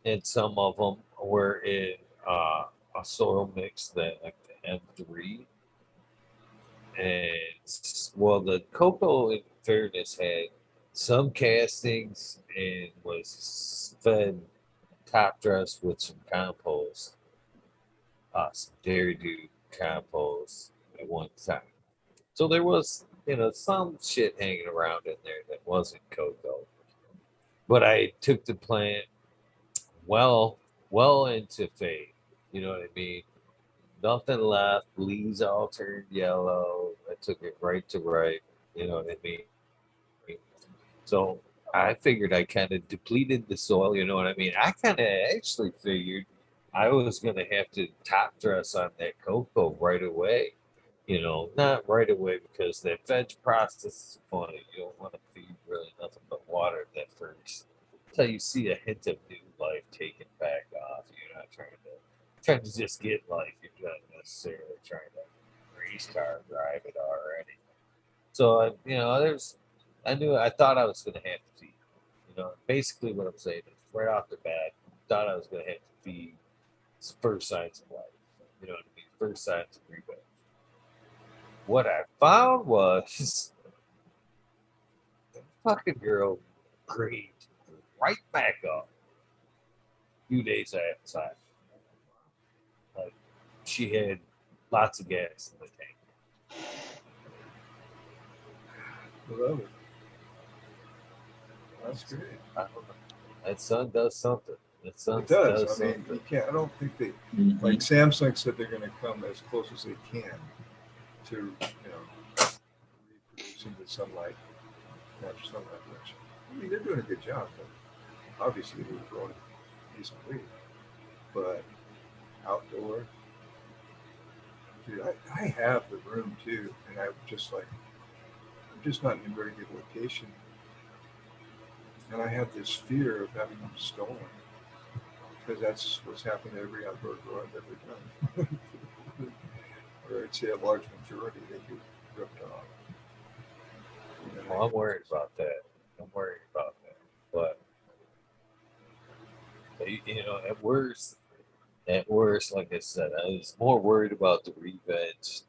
A: and some of them were in a soil mix that like the M3. And well, the cocoa in fairness had some castings and was fed top dressed with some compost, some dairy dew compost at one time. So there was, some shit hanging around in there that wasn't cocoa. But I took the plant well into fade. You know what I mean? Nothing left. Leaves all turned yellow. I took it right to right. You know what I mean? So I figured I kind of depleted the soil. You know what I mean? I kind of actually figured I was going to have to top dress on that cocoa right away. Not right away because that veg process is funny. You don't want to feed really nothing but water that first until you see a hint of new life taken back off. You're not trying to just get life. You're not necessarily trying to race car drive it already. So I thought I was going to have to feed. Basically what I'm saying is right off the bat, thought I was going to have to feed first signs of life. You know what I mean? First signs of rebound. What I found was the fucking girl breathed right back up a few days outside. Like she had lots of gas in the tank.
C: Love it. That's great.
A: I don't know. That sun does something. That sun
C: it does. I
A: something.
C: mean, you can't. I don't think they like Samsung said they're going to come as close as they can to reproducing the sunlight, natural sunlight production. I mean, they're doing a good job, but obviously they were growing decently. But outdoor, dude, I have the room too, and I'm just not in a very good location. And I have this fear of having them stolen because that's what's happened to every outdoor grow I've ever done. Or I'd say a large majority they get ripped off.
A: Well, I'm worried about that. But at worst, like I said, I was more worried about the revenge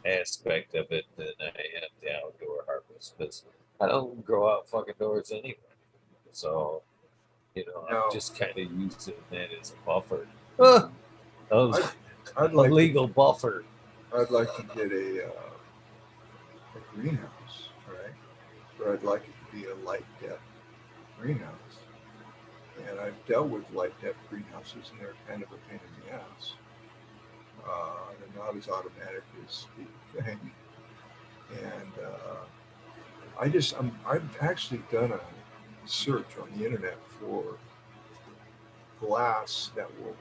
A: aspect of it than I am the outdoor harvest because I don't grow out fucking doors anyway. So, I'm just kind of using that as a buffer. I'd like legal buffer.
C: I'd like to get a greenhouse, right? But I'd like it to be a light depth greenhouse. And I've dealt with light depth greenhouses, and they're kind of a pain in the ass. They're not as automatic as the thing. And I've actually done a search on the internet for glass that will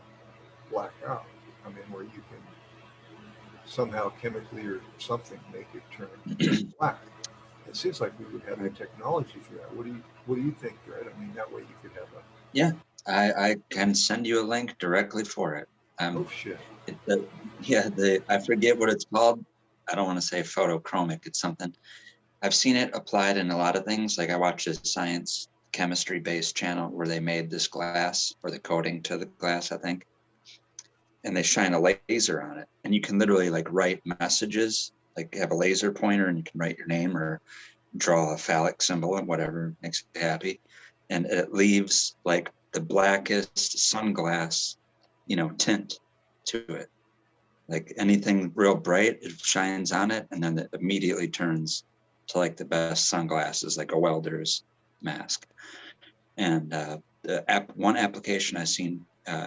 C: black out. I mean, where you can somehow chemically or something make it turn black. It seems like we would have the technology for that. What do you think, Brett? I mean, that way you could have a.
E: Yeah, I can send you a link directly for it.
C: Oh shit.
E: I forget what it's called. I don't want to say photochromic. It's something. I've seen it applied in a lot of things. Like I watched a science chemistry based channel where they made this glass or the coating to the glass, I think, and they shine a laser on it, and you can literally like write messages, like have a laser pointer and you can write your name or draw a phallic symbol and whatever makes you happy. And it leaves like the blackest sunglass, tint to it. Like anything real bright, it shines on it and then it immediately turns to like the best sunglasses, like a welder's mask. And one application I've seen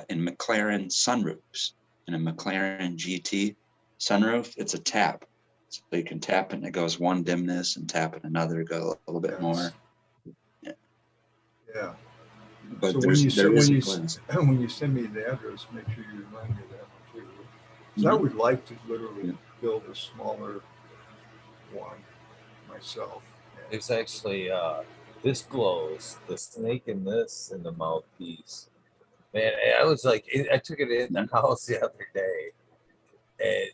E: in McLaren sunroofs, in a McLaren GT sunroof, it's a tap. So you can tap it and it goes one dimness and tap it another, go a little bit more.
C: Yeah.
E: But
C: So
E: when you
C: send me the address, make sure you remind me of that one too. So I would like to literally build a smaller one myself.
A: There's actually this glows, the snake in this and the mouthpiece. Man, I was like, I took it in the house the other day, and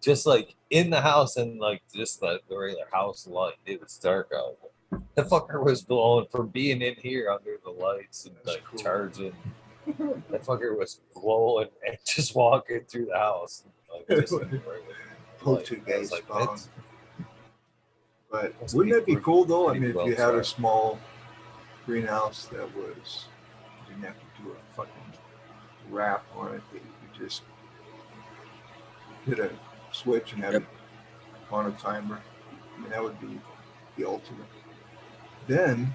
A: just like in the house and like just the regular house light, it was dark out. The fucker was glowing from being in here under the lights and
C: That's
A: like
C: cool.
A: charging. That fucker was glowing and just walking through the house. Like, just in the regular
C: Poltergeist
A: like,
C: bound. But
A: must
C: wouldn't
A: be
C: that be cool though? I
A: pretty
C: mean, if
A: well
C: you had a
A: tried.
C: small greenhouse that was, you didn't have to do a fucking wrap on it, that you could just hit a switch and have it on a timer. I mean, that would be the ultimate. Then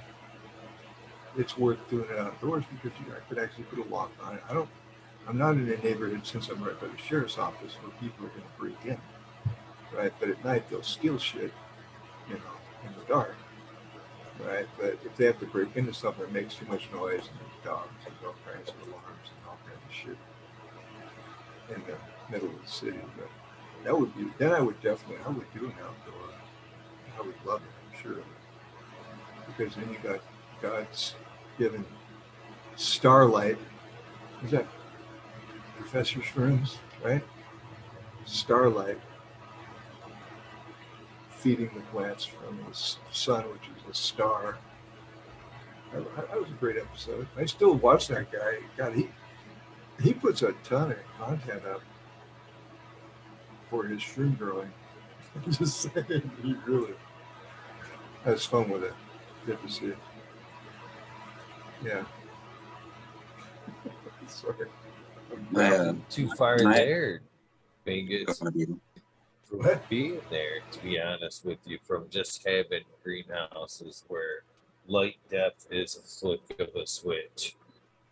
C: it's worth doing it outdoors because I could actually put a lock on it. I'm not in a neighborhood, since I'm right by the sheriff's office, where people are going to break in, right? But at night they'll steal shit, in the dark, right? But if they have to break into something that makes too much noise and there's dogs, there's all kinds of alarms and all kinds of shit in the middle of the city. But that would be, then I would do an outdoor. I would love it, I'm sure of it. Because then you got God's given starlight. Is that Professor Shrooms, right? Starlight feeding the plants from the sun, which is a star. That was a great episode. I still watch that guy. God, he puts a ton of content up for his shroom growing. I'm just saying, he really has fun with it. Good to see. Yeah. Sorry.
A: Too far there, Vegas, from
C: What?
A: being there, to be honest with you, from just having greenhouses where light depth is a flick of a switch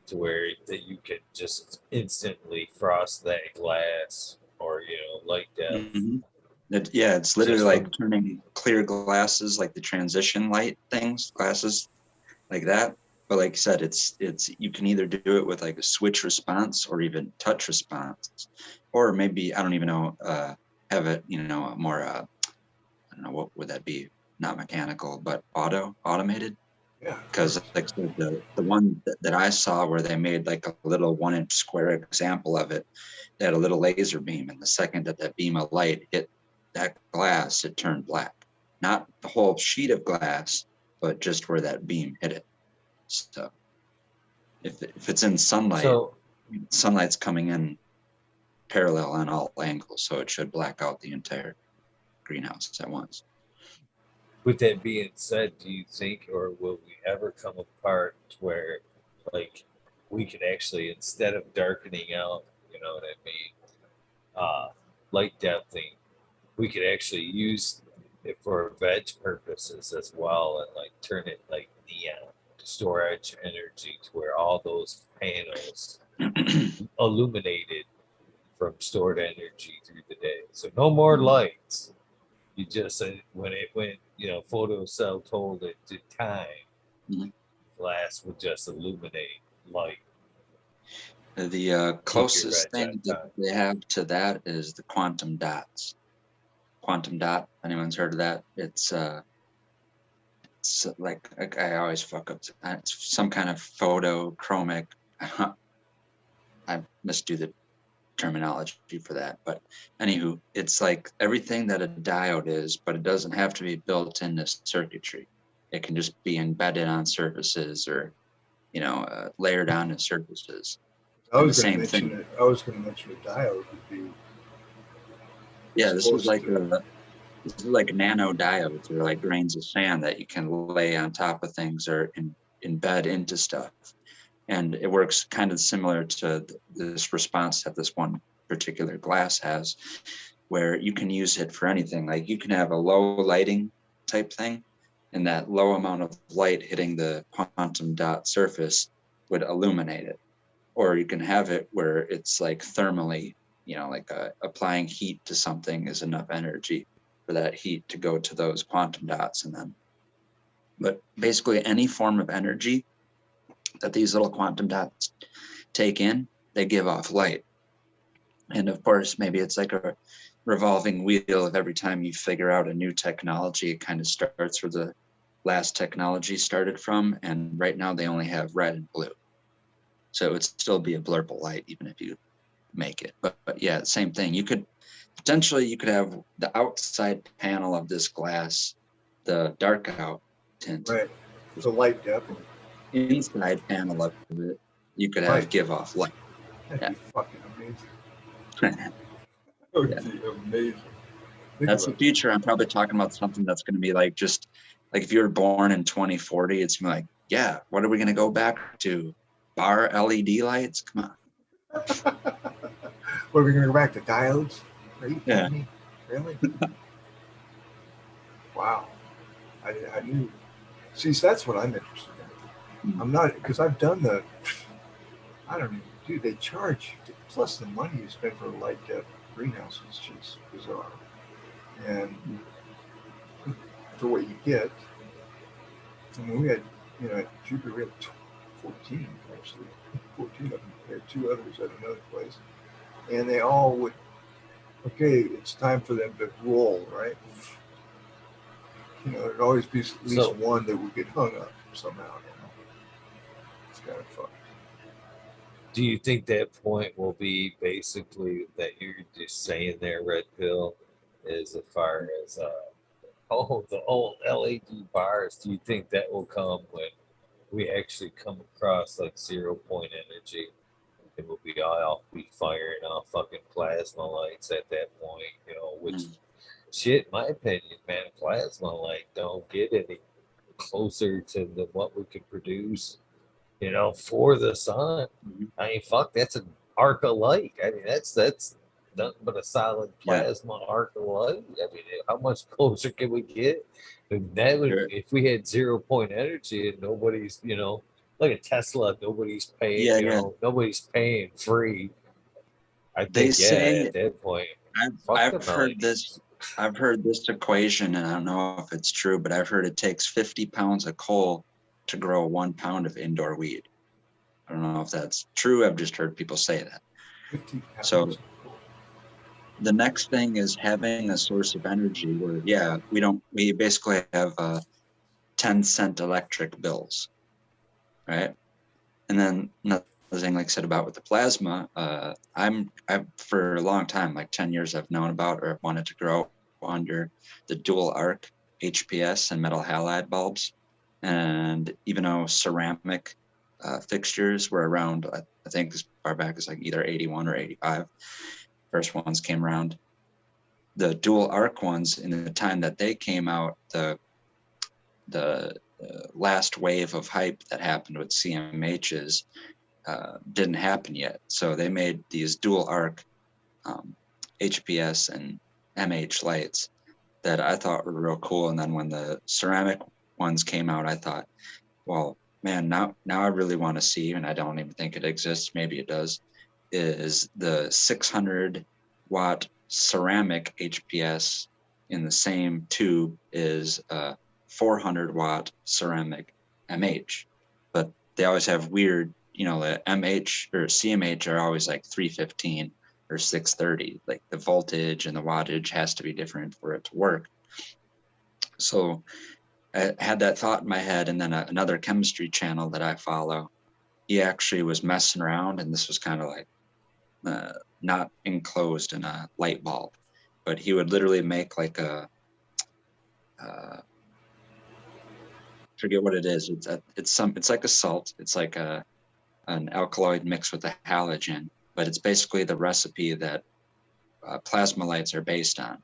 A: to where that you can just instantly frost that glass or light depth.
E: Mm-hmm. It's literally
A: Just
E: like
A: from-
E: turning clear glasses, like the transition light glasses like that. But like I said, it's you can either do it with like a switch response or even touch response, or maybe, I don't even know, have it, more, I don't know, what would that be? Not mechanical, but automated.
C: Yeah.
E: Because like the one that I saw where they made like a little 1-inch square example of it, they had a little laser beam, and the second that beam of light hit that glass, it turned black. Not the whole sheet of glass, but just where that beam hit it. So if it's in sunlight,
A: So
E: sunlight's coming in parallel on all angles, so it should black out the entire greenhouse at once.
A: with that being said, do you think, or will we ever come apart where, like, we can actually, instead of darkening out, you know what I mean, light depthing, we could actually use it for veg purposes as well, and like turn it like neon to storage energy to where all those panels illuminated from stored energy through the day. So no more lights. You just when it went, photocell told it to time,
E: Mhm.
A: glass would just illuminate light.
E: The
A: Keep your
E: closest
A: veg on
E: thing that
A: time.
E: they have to that is the quantum dots. Quantum dot, anyone's heard of that? It's like I always fuck up. It's some kind of photochromic. I misdo the terminology for that. But anywho, it's like everything that a diode is, but it doesn't have to be built into circuitry. It can just be embedded on surfaces or, layered onto surfaces.
C: I
E: And the
C: was going to
E: same
C: mention
E: thing.
C: it. I was going to mention a diode would be
E: Yeah, this is
C: supposed
E: like
C: to.
E: this is like nanodiodes or like grains of sand that you can lay on top of things or embed into stuff. And it works kind of similar to this response that this one particular glass has, where you can use it for anything. Like you can have a low lighting type thing, and that low amount of light hitting the quantum dot surface would illuminate it. Or you can have it where it's like thermally, like applying heat to something is enough energy for that heat to go to those quantum dots. And then, but basically any form of energy that these little quantum dots take in, they give off light. And of course, maybe it's like a revolving wheel of every time you figure out a new technology, it kind of starts where the last technology started from. And right now they only have red and blue. So it would still be a blurple light, even if you make it. But yeah, same thing. You could have the outside panel of this glass, the dark out tint.
C: Right. The light depth.
E: Inside panel of it, you could have
C: Right.
E: give off light.
C: That'd be fucking amazing.
E: Yeah.
C: That would be amazing.
E: That's the future. I'm probably talking about something that's going to be like, just like if you were born in 2040, it's like, yeah, what are we going to go back to? Bar LED lights? Come on.
C: What, are we going to go back to diodes? Are you
E: Yeah.
C: kidding me? Really? Wow. I knew. See, that's what I'm interested in. I'm not, because I've done I don't even, dude, they charge, plus the money you spend for a light depth greenhouse is just bizarre. And for what you get, I mean, we had, at Jupiter, we had 14, actually. 14 of them. There are 2 others at another place. And they all would, okay, it's time for them to roll, right? There'd always be at least one that would get hung up somehow. It's kind of fun.
A: Do you think that point will be basically that you're just saying there, Red Pill, as far as the old LED bars? Do you think that will come when we actually come across like 0 point energy? And we'll be firing off fucking plasma lights at that point, which shit, in my opinion, man, plasma light don't get any closer to what we could produce, for the sun. I mean, fuck, that's an arc of light. I mean, that's nothing but a solid plasma arc of light. I mean, how much closer can we get? And that would, if we had 0 point energy and nobody's, like a Tesla, nobody's paying, nobody's paying free. I think, at that point,
E: I've heard this. I've heard this equation, and I don't know if it's true, but I've heard it takes 50 pounds of coal to grow 1 pound of indoor weed. I don't know if that's true. I've just heard people say that. So the next thing is having a source of energy where, we basically have 10-cent electric bills, right? And then another thing, like I said about with the plasma, I've for a long time, like 10 years, I've known about or wanted to grow under the dual arc HPS and metal halide bulbs. And even though ceramic fixtures were around, I think as far back as like either 81 or 85, first ones came around. The dual arc ones, in the time that they came out, the last wave of hype that happened with CMHs didn't happen yet. So they made these dual arc HPS and MH lights that I thought were real cool. And then when the ceramic ones came out, I thought, well, man, now I really want to see, and I don't even think it exists, maybe it does, is the 600 watt ceramic HPS in the same tube is 400 watt ceramic MH. But they always have weird, the MH or CMH are always like 315 or 630. Like the voltage and the wattage has to be different for it to work. So I had that thought in my head, and then another chemistry channel that I follow, he actually was messing around, and this was kind of like not enclosed in a light bulb, but he would literally make like a, forget what it is. It's like a salt. It's like an alkaloid mixed with a halogen, but it's basically the recipe that plasma lights are based on.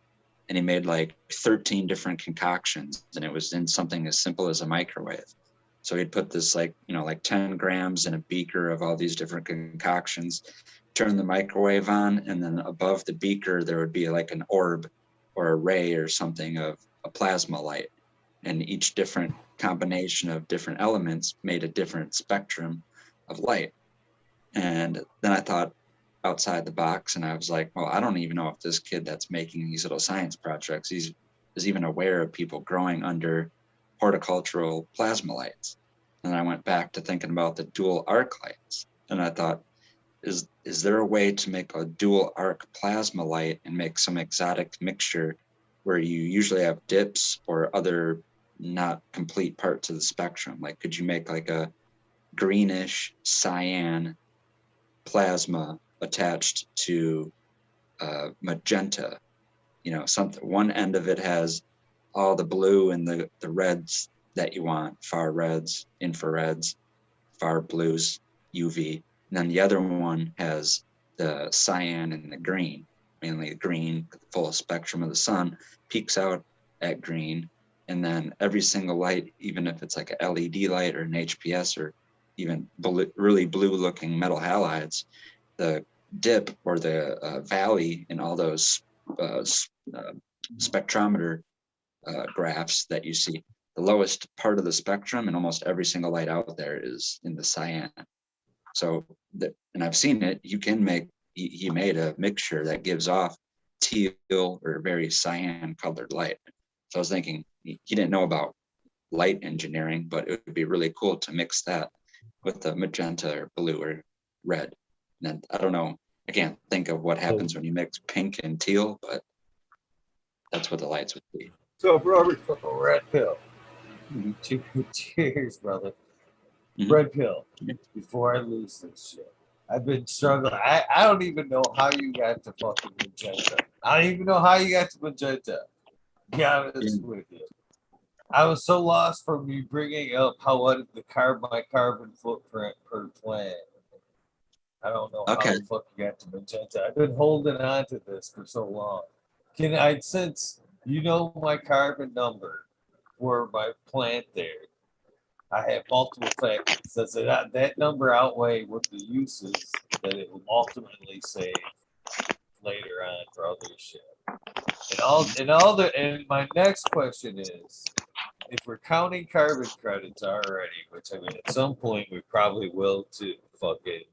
E: And he made like 13 different concoctions, and it was in something as simple as a microwave. So he'd put this like 10 grams in a beaker of all these different concoctions, turn the microwave on, and then above the beaker, there would be like an orb or a ray or something of a plasma light. And each different combination of different elements made a different spectrum of light. And then I thought outside the box, and I was like, well, I don't even know if this kid that's making these little science projects is even aware of people growing under horticultural plasma lights. And I went back to thinking about the dual arc lights, and I thought, is there a way to make a dual arc plasma light and make some exotic mixture where you usually have dips or other not complete parts of the spectrum? Like, could you make like a greenish cyan plasma attached to magenta? Something, one end of it has all the blue and the reds that you want, far reds, infrareds, far blues, UV. And then the other one has the cyan and the green, mainly green, the full spectrum of the sun peaks out at green. And then every single light, even if it's like a LED light or an HPS or even really blue looking metal halides, the dip or the valley in all those spectrometer graphs that you see, the lowest part of the spectrum and almost every single light out there is in the cyan. So, and I've seen it, you can make, he made a mixture that gives off teal or very cyan colored light. So I was thinking, he didn't know about light engineering, but it would be really cool to mix that with the magenta or blue or red. And then, I don't know, I can't think of what happens when you mix pink and teal, but that's what the lights would be.
C: So, Robert,
A: Red pill. Cheers, brother. Red pill. Before I lose this shit, I've been struggling. I don't even know how you got to fucking magenta. I don't even know how you got to magenta. To be honest with you, I was so lost from you bringing up how what my carbon footprint per plant. I don't know how the fuck you got to magenta. I've been holding on to this for so long. Since you know my carbon number for my plant there, I have multiple factors. Does that number outweigh what the uses that it will ultimately save later on for other shit? And my next question is, if we're counting carbon credits already, which I mean at some point we probably will too, fucking,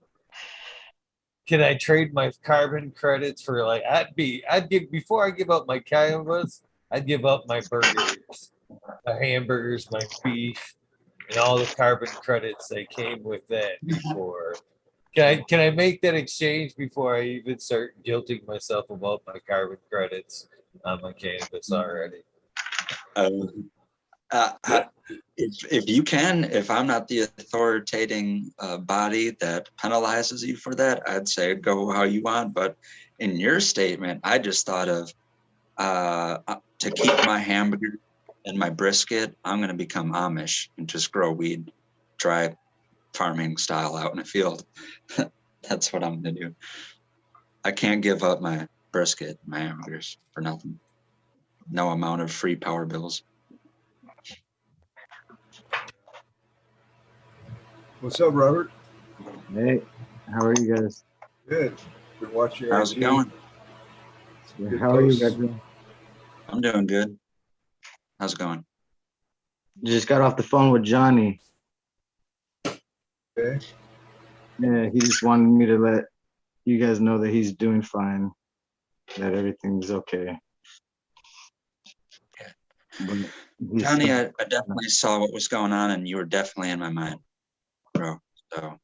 A: can I trade my carbon credits for like I'd give before I give up my canvas, I'd give up my burgers, my hamburgers, my beef, and all the carbon credits that came with that before. Can I make that exchange before I even start guilting myself about my carbon credits on my cannabis already?
E: If you can, if I'm not the authoritating body that penalizes you for that, I'd say go how you want. But in your statement, I just thought of to keep my hamburger and my brisket, I'm going to become Amish and just grow weed, dry farming style out in a field. That's what I'm going to do. I can't give up my brisket, my hamburgers for nothing. No amount of free power bills.
C: what's up, Robert?
F: Hey, how are you guys?
C: Good. Been watching.
E: How's it going?
F: Yeah, how are you guys doing?
E: I'm doing good. How's it going?
F: Just got off the phone with Johnny.
C: Okay.
F: Yeah, he just wanted me to let you guys know that he's doing fine, that everything's okay.
E: Johnny, I definitely saw what was going on, and you were definitely in my mind, bro. So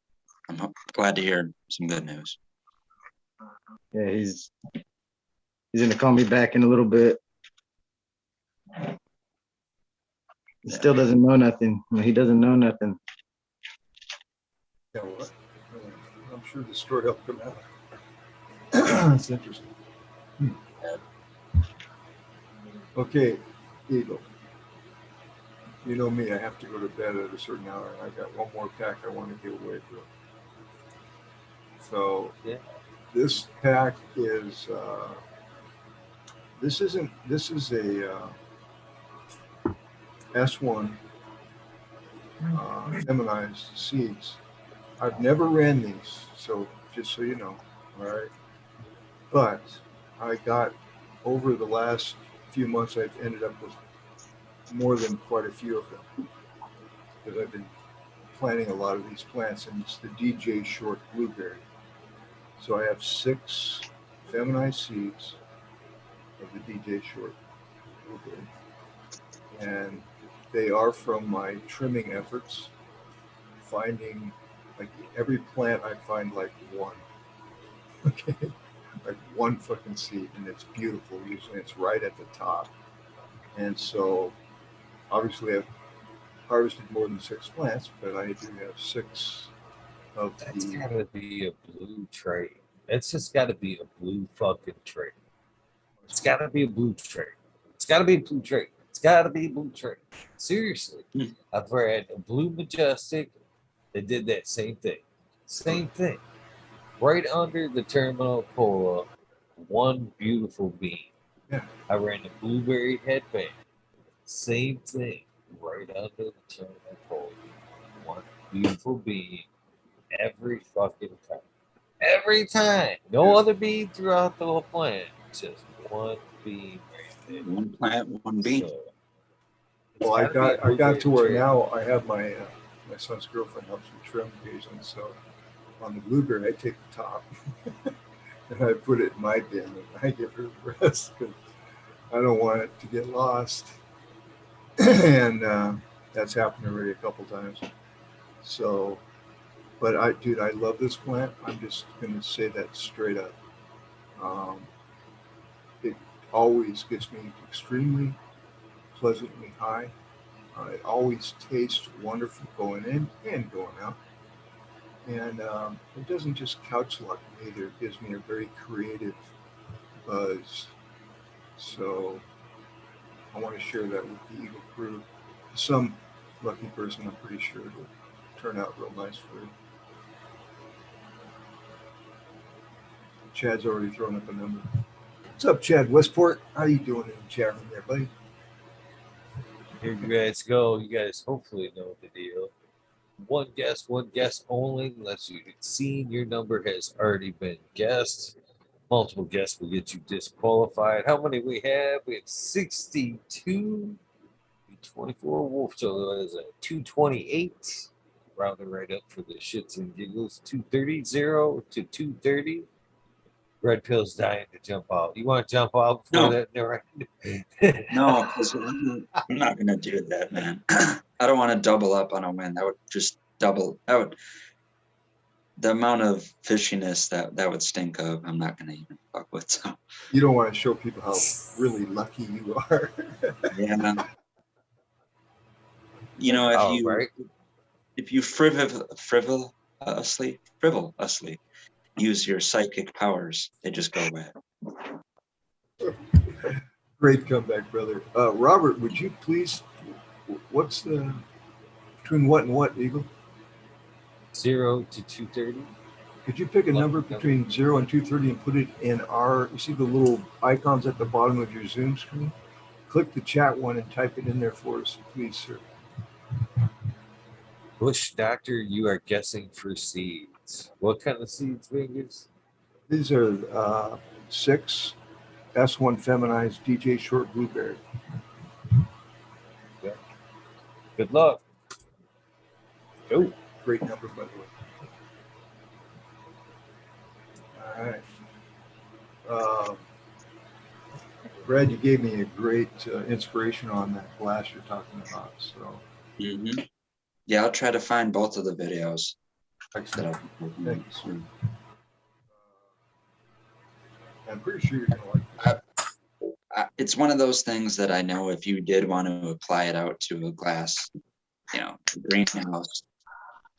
E: I'm glad to hear some good news.
F: Yeah, he's gonna call me back in a little bit. He still doesn't know nothing. He doesn't know nothing.
C: Yeah, what? I'm sure the story will come out. That's interesting. Okay, Eagle. You know me, I have to go to bed at a certain hour, and I got one more pack I want to get away from. So
A: Yeah.
C: this pack is this is a S1 feminized seeds. I've never ran these, so just so you know, all right. But I got over the last few months, I've ended up with more than quite a few of them because I've been planting a lot of these plants, and it's the DJ Short Blueberry. So I have 6 feminized seeds of the DJ Short Blueberry, and they are from my trimming efforts. Finding like every plant, I find like one, okay, like one fucking seed, and it's beautiful. Usually, it's right at the top, and so obviously I've harvested more than 6 plants, but I do have 6 of
A: That's
C: the.
A: gotta be a blue trait. It's just gotta be a blue fucking trait. It's gotta be a blue trait. It's gotta be a blue trait. It's gotta be a blue trait. Seriously. I've read a blue majestic that did that same thing. Same thing. Right under the terminal cola, one beautiful bean.
C: Yeah.
A: I ran the blueberry headband. Same thing. Right under the terminal cola. One beautiful bean every fucking time. Every time. No other bean throughout the whole plant. Just one bean right
E: One plant, one
A: there.
E: bean.
A: So,
C: Well, I got to where now I have my my son's girlfriend helps me trim occasionally. So on the blueberry, I take the top and I put it in my bin, and I give her the rest because I don't want it to get lost. And that's happened already a couple times. So, but I love this plant. I'm just going to say that straight up. Um, it always gets me extremely pleasantly high. It always tastes wonderful going in and going out. And it doesn't just couch lock me either. It gives me a very creative buzz. So I want to share that with the Eagle crew. Some lucky person, I'm pretty sure it'll turn out real nice for you. Chad's already thrown up a number. What's up, Chad Westport? How you doing in the chat room there, buddy?
A: Here you guys go. You guys hopefully know the deal. One guess only, unless you've seen your number has already been guessed. Multiple guests will get you disqualified. How many we have? We have 62, 24 wolf. So that is a 228. Rounded right up for the shits and giggles. 230, 0 to 230. Red Pill's dying to jump out. You want to jump out before that? Never.
E: No, because I'm not going to do that, man. I don't want to double up on a win. That would just double. That would the amount of fishiness that would stink of. I'm not going to even fuck with. So
C: You don't want to show people how really lucky you are.
E: yeah, you know, if you frivolously use your psychic powers, they just go away.
C: Great comeback, brother. Robert, would you please? What's the between what and what, Eagle?
A: 0 to 230.
C: Could you pick a number between 0 and 230 and put it in our? You see the little icons at the bottom of your Zoom screen? Click the chat one and type it in there for us, please, sir.
A: Bush Doctor, you are guessing for seeds. What kind of seeds, Vegas?
C: These are 6 S1 feminized DJ Short Blueberry.
A: Yeah. Good luck. Go.
C: Great number, by the way. All right. Brad, you gave me a great inspiration on that glass you're talking about. So.
E: Mm-hmm. Yeah, I'll try to find both of the videos.
C: Excellent. Thank you, sir. I'm pretty sure you're going to like this.
E: It's one of those things that I know if you did want to apply it out to a glass, greenhouse,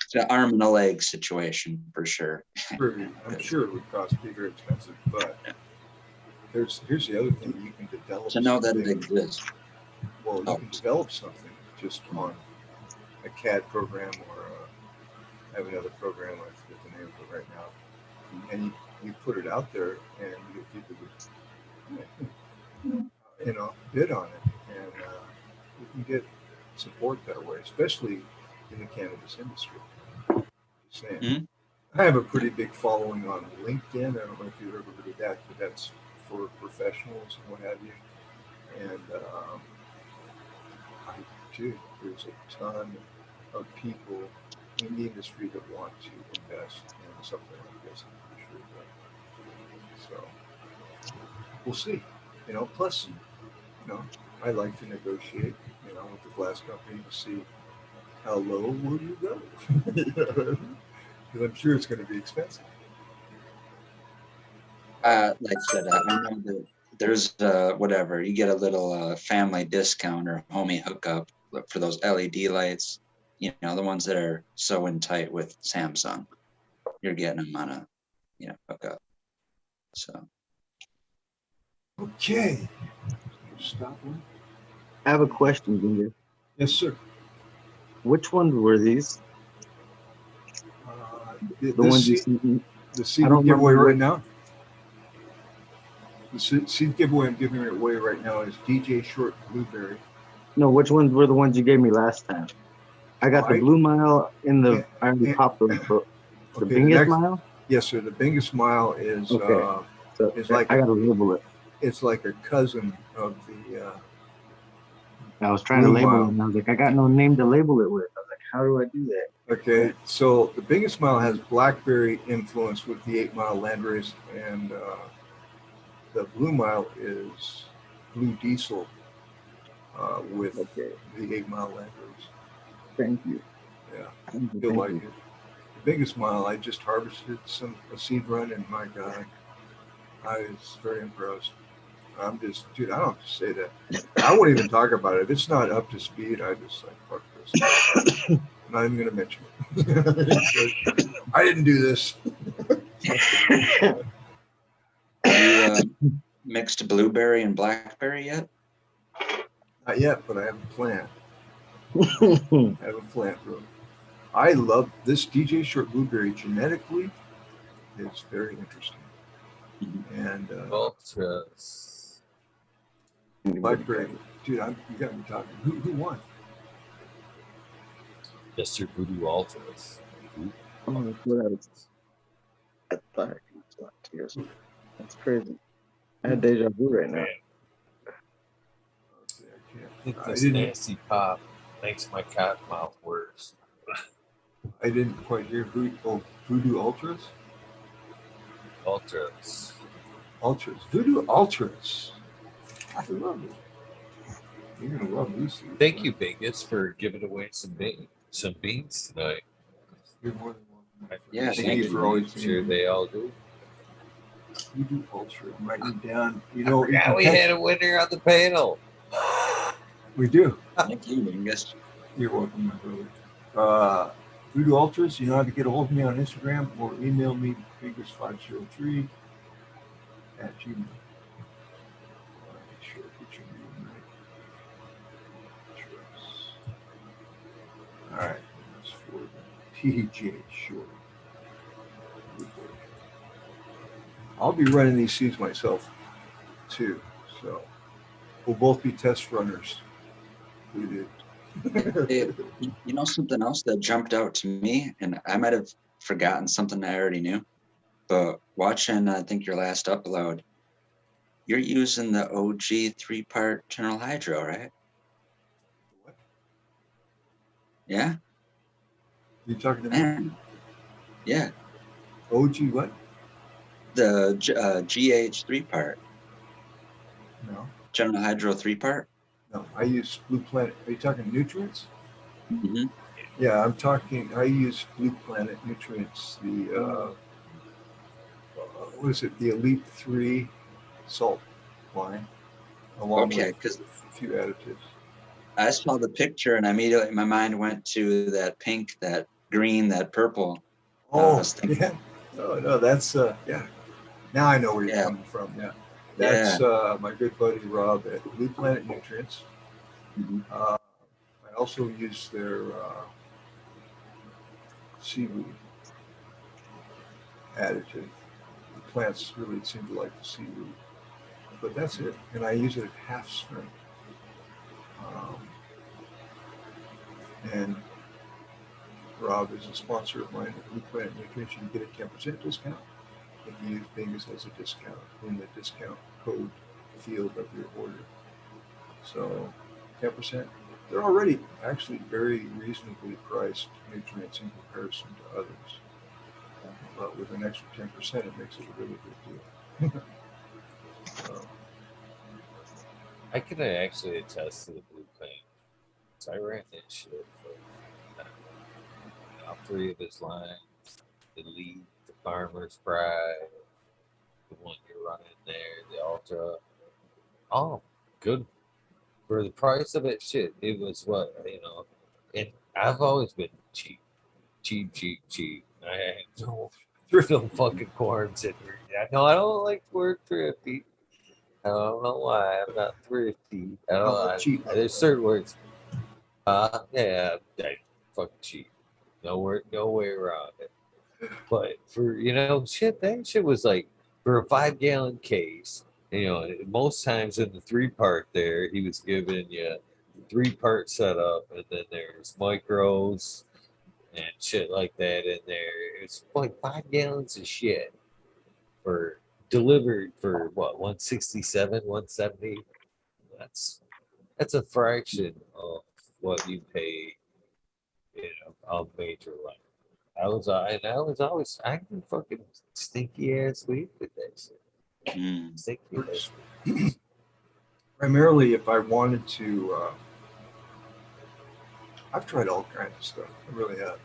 E: it's an arm and a leg situation for sure.
C: I'm sure it would cost be very expensive, but here's the other thing: you can develop
E: To know that it
C: something.
E: exists.
C: Well, you can develop something just on a CAD program or I have another program. I forget the name of it right now. And you put it out there, and you get people to bid on it, and you can get support that way, especially in the cannabis industry. Just saying.
E: Mhm.
C: I have a pretty big following on LinkedIn. I don't know if you've ever heard of that, but that's for professionals and what have you. And there's a ton of people in the industry that want to invest in something like this. I'm pretty sure. So we'll see. Plus, I like to negotiate, with the glass company to see how low will you go. Because I'm sure it's going to be expensive.
E: Like I said, I know that there's whatever, you get a little family discount or homie hookup for those LED lights, the ones that are so in tight with Samsung. You're getting them on a hookup. So
C: Okay. Stop one.
F: I have a question, Ginger.
C: Yes, sir.
F: Which ones were these? The ones you sent me?
C: The seed
F: I don't
C: giveaway
F: remember
C: right now. The seed giveaway I'm giving away right now is DJ Short Blueberry.
F: No, which ones were the ones you gave me last time? I got the Blue Mile in the. I already popped those. But the Bingus Mile.
C: Yes, sir. The Bingus Mile is
F: okay. So
C: it's like
F: I gotta label it.
C: It's like a cousin of the.
F: I was trying to label it, and I was like, I got no name to label it with. I was like, how do I do that?
C: Okay, so the Biggest Mile has blackberry influence with the 8 Mile Landrace, and the Blue Mile is blue diesel with the 8 Mile Landrace.
F: Thank you.
C: Yeah, you'll like it. The Biggest Mile, I just harvested a seed run, and my God, I was very impressed. I'm just, dude, I don't have to say that. I won't even talk about it. If it's not up to speed, I just like, fuck this. I'm not even going to mention it. I didn't do this.
E: you mixed blueberry and blackberry yet?
C: Not yet, but I have a plan. Bro. I love this DJ Short Blueberry genetically. It's very interesting. And blackberry, dude, you got me talking. Who won?
A: Mr. Voodoo Ultras.
F: Oh, that's what I was. I thought I could talk to you. That's crazy. I had deja vu right now.
A: I think this nasty pop makes my cat mouth worse.
C: I didn't quite hear Voodoo Ultras?
A: Ultras.
C: Voodoo Ultras. I love it. You're gonna love Lucy.
A: Thank you, Vegas, for giving away some beans tonight.
C: You're more than welcome.
E: Yeah,
C: thank you for always
A: sure they all do.
C: Voodoo Ultra. I'm writing down.
A: We had a winner on the panel.
C: We do.
E: Thank you, Angus.
C: You're welcome, my brother. Voodoo Ultras, you know how to get a hold of me on Instagram or email me fingers503 at gmail. Sure, get your name right. All right, that's for TJ Short. I'll be running these seeds myself too, so we'll both be test runners. We did.
E: You know something else that jumped out to me, and I might have forgotten something I already knew, but watching, I think your last upload, you're using the OG 3-part General Hydro, right?
C: What?
E: Yeah.
C: You talking to me?
E: Yeah.
C: OG what?
E: The GH 3-part.
C: No.
E: General Hydro 3-part.
C: No, I use Blue Planet. Are you talking nutrients?
E: Mm-hmm.
C: Yeah, I'm talking. I use Blue Planet nutrients. The what is it? The Elite 3 salt line, along with a few additives.
E: I saw the picture and immediately my mind went to that pink, that green, that purple.
C: Oh, yeah. Oh no, that's yeah. Now I know where you're coming from. Yeah. That's my good buddy Rob at Blue Planet Nutrients.
E: Mhm.
C: I also use their seaweed additive. The plants really seem to like the seaweed, but that's it. And I use it at half strength. Um, and Rob is a sponsor of mine at Blue Planet Nutrition. You get a 10% discount if you use Bingus as a discount in the discount code field of your order. So 10%. They're already actually very reasonably priced nutrients in comparison to others. But with an extra 10%, it makes it a really good deal. So,
A: I can actually attest to the blue paint. So I ran that shit for all three of his lines: the Lead, the Farmer's Pride, the one you're running there, the Ultra. Oh, good for the price of it. Shit, it was what, you know. And I've always been cheap, cheap, cheap, cheap. I had no fucking corns in here. I know I don't like the word thrifty. I don't know why I'm not thrifty. I don't know.
C: cheap.
A: There's certain words. Yeah, I fucking cheap. No way around it. But for shit, that shit was like for a 5 gallon case. Most times in the 3-part there, he was giving you 3-part setup, and then there's micros and shit like that in there. It's like 5 gallons of shit for delivered for what 167, 170. That's a fraction of what you pay, a major line. I was always I can fucking stinky ass weed with that shit.
E: Mm.
A: Stinky ass weed.
C: Primarily, if I wanted to, I've tried all kinds of stuff. I really have.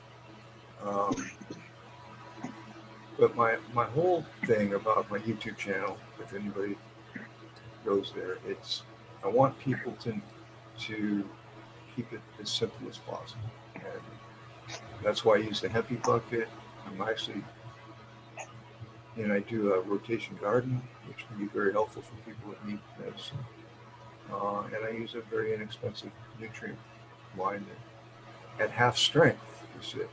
C: But my whole thing about my YouTube channel, if anybody goes there, it's I want people to keep it as simple as possible, and that's why I use the Hempy bucket. I'm actually, I do a rotation garden, which can be very helpful for people that need medicine. And I use a very inexpensive nutrient line at half strength, is it,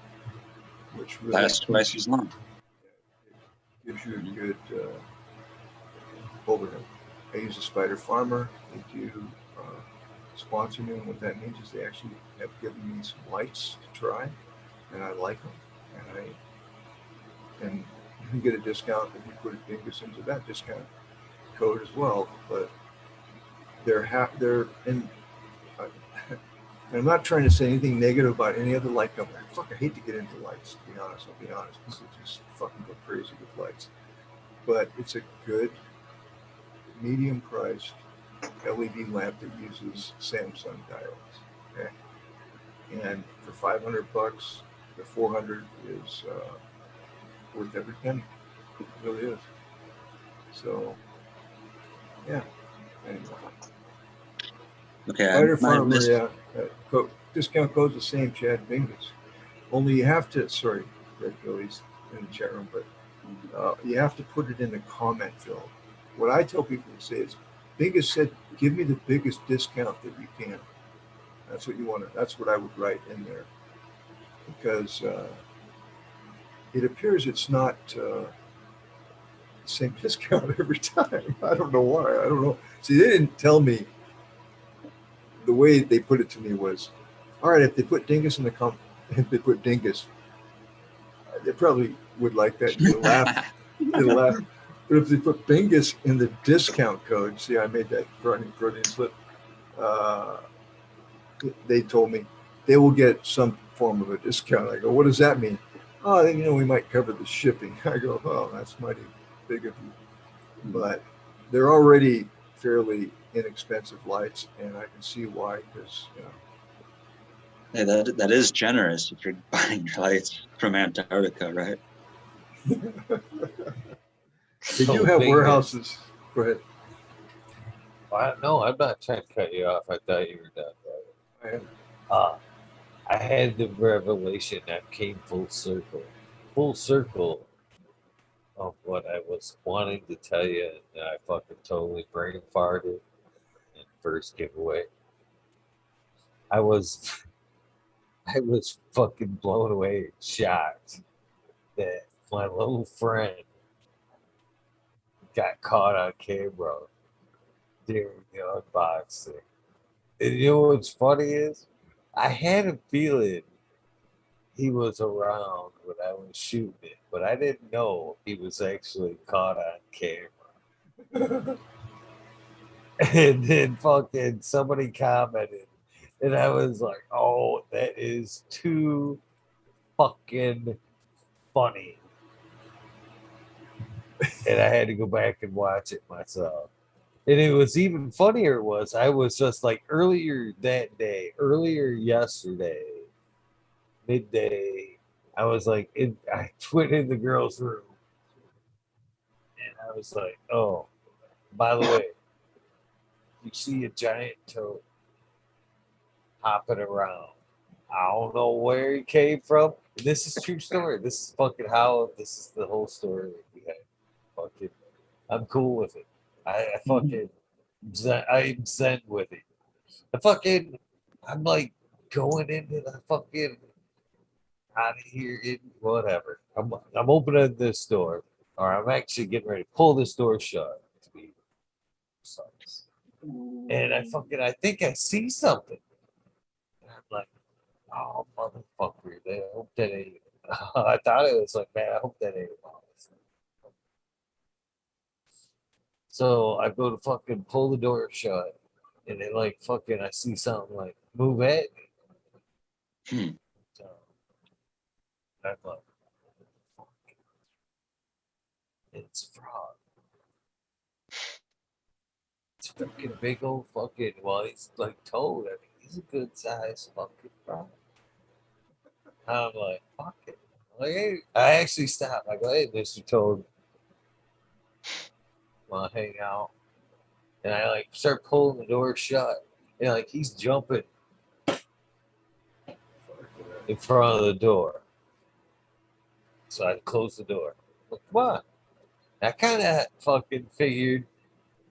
C: which really
E: Lasts twice as long.
C: gives you a good overhead. I use a Spider Farmer. They do sponsor me, and what that means is they actually have given me some lights to try, and I like them. And you get a discount if you put a Dingus into that discount code as well. But they're in. And I'm not trying to say anything negative about any other light company. I hate to get into lights, to be honest. I'll be honest. People just fucking go crazy with lights. But it's a good, medium priced LED lamp that uses Samsung diodes. Okay? And for $500, the 400 is worth every penny. It really is. So, yeah. Anyway.
E: Okay,
C: Spider
E: I
C: Farmer,
E: missed.
C: yeah. Discount code's the same, Chad Bingus. Only you have to, sorry, Red Billy's in the chat room, but you have to put it in the comment field. What I tell people to say is, Bingus said, give me the biggest discount that you can. That's what you want to, that's what I would write in there. Because it appears it's not the same discount every time. I don't know why. I don't know. See, they didn't tell me. The way they put it to me was, all right, if they put Dingus in the if they put Dingus, they probably would like that. You'll laugh. You'll laugh. But if they put Bingus in the discount code, see, I made that Freudian slip. They told me they will get some form of a discount. I go, what does that mean? Oh, we might cover the shipping. I go, oh, that's mighty big of you. But they're already fairly inexpensive lights, and I can see why, because
E: Hey, that is generous if you're buying your lights from Antarctica, right?
C: They do have warehouses. Go ahead.
A: No, I'm not trying to cut you off. I thought you were done. I had the revelation that came full circle. Full circle. of what I was wanting to tell you, and I fucking totally brain farted in first giveaway. I was I was fucking blown away, shocked that my little friend got caught on camera during the unboxing. And you know what's funny is, I had a feeling he was around when I was shooting it, but I didn't know he was actually caught on camera. And then fucking somebody commented, and I was like, "Oh, that is too fucking funny." And I had to go back and watch it myself. And it was even funnier was I was just like earlier yesterday, midday, I was like, I went in the girls' room and I was like, oh, by the way, you see a giant toad hopping around. I don't know where he came from. This is true story. This is fucking how this is the whole story that we had. Fucking, I'm cool with it. I fucking, I'm zen with it. I'm like going into the fucking out of here, whatever. I'm opening this door, or I'm actually getting ready to pull this door shut. To be precise. And I think I see something. And I'm like, oh motherfucker! I hope that ain't. I thought it was like, man, I hope that ain't. So I go to fucking pull the door shut, and then like fucking I see something like move at me.
E: Hmm.
A: So I'm like, it's a frog. It's fucking big old fucking. Well, he's like toad. I mean, he's a good sized fucking frog. I'm like, fuck it. Like, hey, I actually stopped. I go, hey, Mr. Toad, wanna hang out? And I like start pulling the door shut. And like he's jumping in front of the door. So I close the door. Like, come on. I kind of fucking figured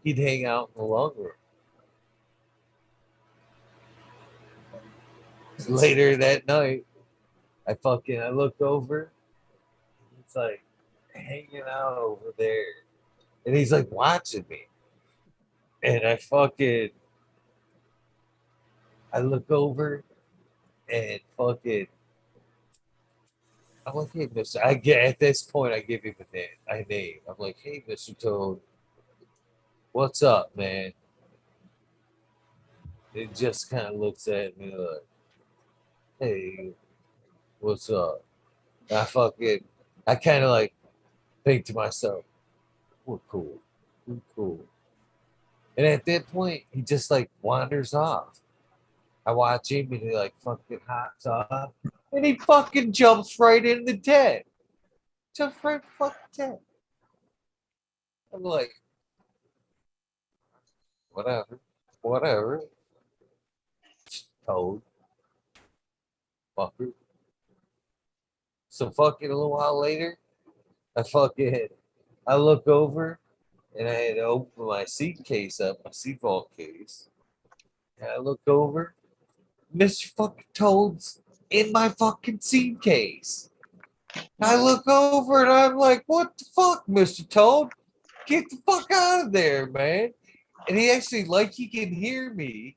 A: he'd hang out in the long room. Later that night, I look over. It's like hanging out over there. And he's like watching me. And I look over and fucking I'm like, hey, Mister. I get at this point. I give him a name. I'm like, hey, Mister Toad, what's up, man? It just kind of looks at me like, hey, what's up? And I kind of like think to myself, we're cool, we're cool. And at that point, he just like wanders off. I watch him and he like fucking hops off, and he fucking jumps right in the tent. Jumps right in the fucking tent. I'm like, whatever, whatever. Toad, fucker. So fucking a little while later, I look over and I had to open my seat case up, my seat vault case. And I look over, Mr. fucking Toad's in my fucking seat case. I look over and I'm like, what the fuck, Mr. Toad? Get the fuck out of there, man. And he actually, like he can hear me,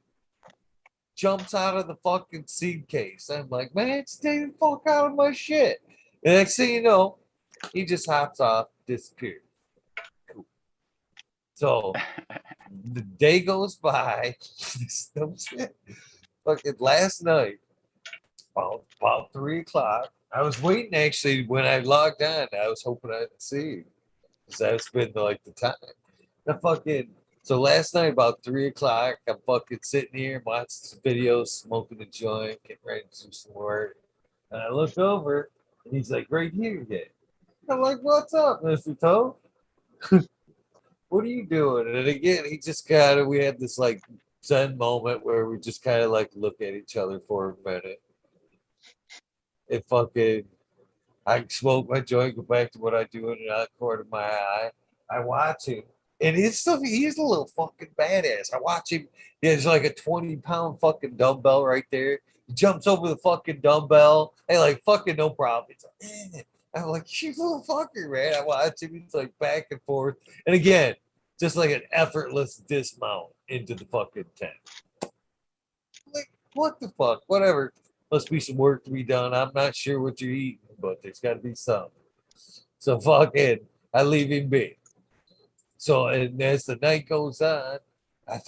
A: jumps out of the fucking seat case. I'm like, man, stay the fuck out of my shit. And next thing you know, he just hops off, disappears. Cool. So the day goes by. No shit. Fucking last night, about 3 o'clock. I was waiting actually when I logged on. I was hoping I'd see because that's been like the time. The fucking so last night about 3 o'clock, I'm fucking sitting here watching some videos, smoking a joint, getting ready to do some work. And I look over and he's like right here again. I'm like, what's up, Mr. Toe? What are you doing? And again, he just kind of we had this like zen moment where we just kind of like look at each other for a minute. It fucking I smoke my joint, go back to what I do in the corner of my eye. I watch him. And he's a little fucking badass. I watch him. He has like a 20-pound fucking dumbbell right there. He jumps over the fucking dumbbell. And like fucking no problem. It's like, eh. I'm like, you little fucker, man. I watch him. He's like back and forth. And again, just like an effortless dismount into the fucking tent. Like, what the fuck? Whatever. Must be some work to be done. I'm not sure what you're eating, but there's got to be something. So fucking, I leave him be. So, and as the night goes on, I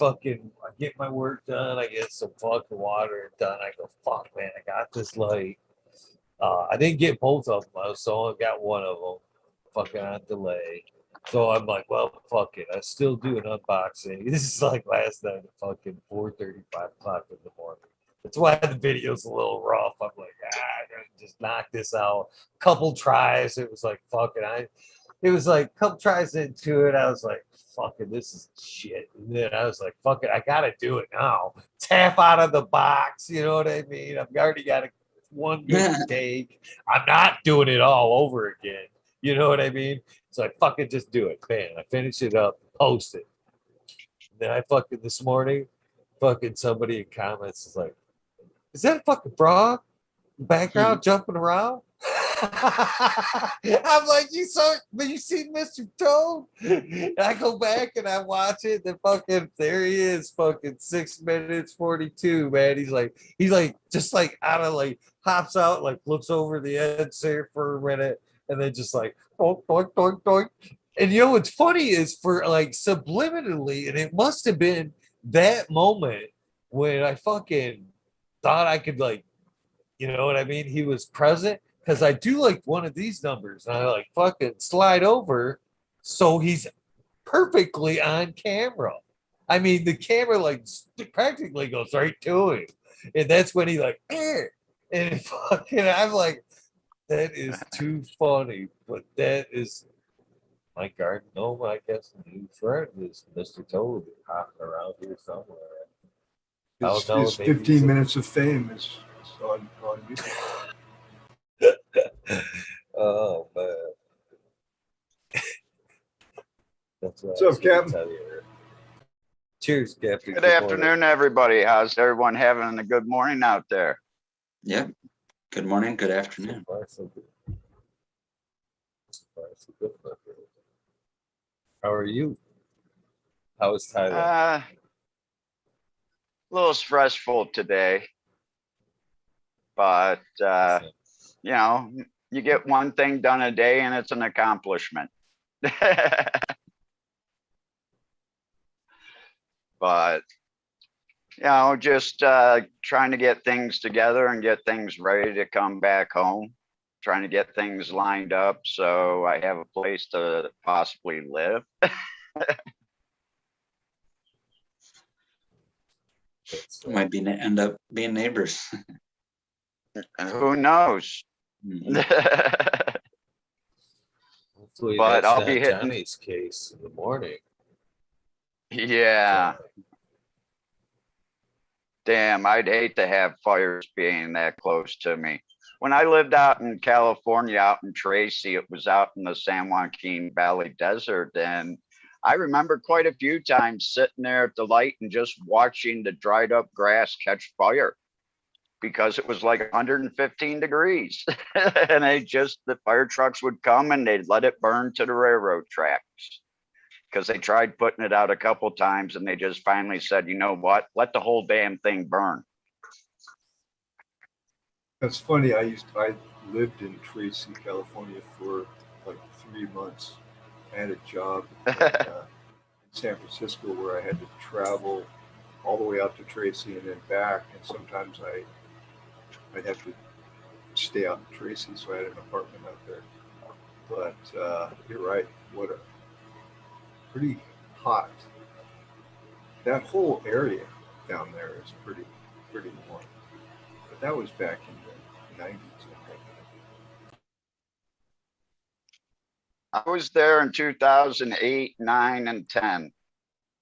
A: get my work done. I get some fucking water done. I go, fuck, man, I got this light. I didn't get both of them, so I got one of them. Fucking on delay. So I'm like, well, fuck it. I still do an unboxing. This is like last night at fucking 4:30, 5 o'clock in the morning. That's why the video's a little rough. I'm like, I gotta just knock this out. Couple tries. It was like, fucking, it was like a couple tries into it. I was like, fucking, this is shit. And then I was like, fuck it, I gotta do it now. Tap out of the box. You know what I mean? I've already got one good take. I'm not doing it all over again. You know what I mean? So I fucking just do it. Bam. I finish it up, post it. Then I fucking this morning, fucking somebody in comments is like, is that a fucking frog? Background jumping around? I'm like, you saw, but you see Mr. Toad? And I go back and I watch it. The fucking there he is, fucking 6 minutes 42, man. He's like just like out of like hops out, like looks over the edge there for a minute, and then just like doink, doink, doink, doink. And you know what's funny is for like subliminally, and it must have been that moment when I fucking thought I could like, you know what I mean? He was present because I do like one of these numbers, and I like fucking slide over, so he's perfectly on camera. I mean, the camera like practically goes right to him, and that's when he like, eh. And fucking, I'm like, that is too funny, but that is my garden. No, I guess new friend is Mr. Toad hopping around here somewhere.
C: His 15 minutes of fame is on YouTube.
A: Oh man. That's what
C: What's up, Captain?
A: Cheers, Captain.
G: Good afternoon, everybody. How's everyone having a good morning out there?
E: Yeah. Good morning. Good afternoon.
A: So far, so good. So far, so good. How are you? How is Tyler?
G: A little stressful today, but you know, you get one thing done a day and it's an accomplishment. But you know, just trying to get things together and get things ready to come back home, trying to get things lined up so I have a place to possibly live.
E: Might be end up being neighbors.
G: Who knows?
A: Hopefully
G: but
A: that's
G: I'll
A: not
G: be hitting
A: Johnny's case in the morning.
G: Yeah. Damn, I'd hate to have fires being that close to me. When I lived out in California, out in Tracy, it was out in the San Joaquin Valley Desert. And I remember quite a few times sitting there at the light and just watching the dried up grass catch fire because it was like 115 degrees. And the fire trucks would come and they'd let it burn to the railroad tracks. Because they tried putting it out a couple times and they just finally said, you know what, let the whole damn thing burn.
C: That's funny. I lived in Tracy, California for like 3 months. I had a job in San Francisco where I had to travel all the way out to Tracy and then back. And sometimes I'd have to stay out in Tracy, so I had an apartment out there. But you're right. What a pretty hot. That whole area down there is pretty warm. But that was back in the 90s, I think.
G: I was there in 2008, 9, and 10.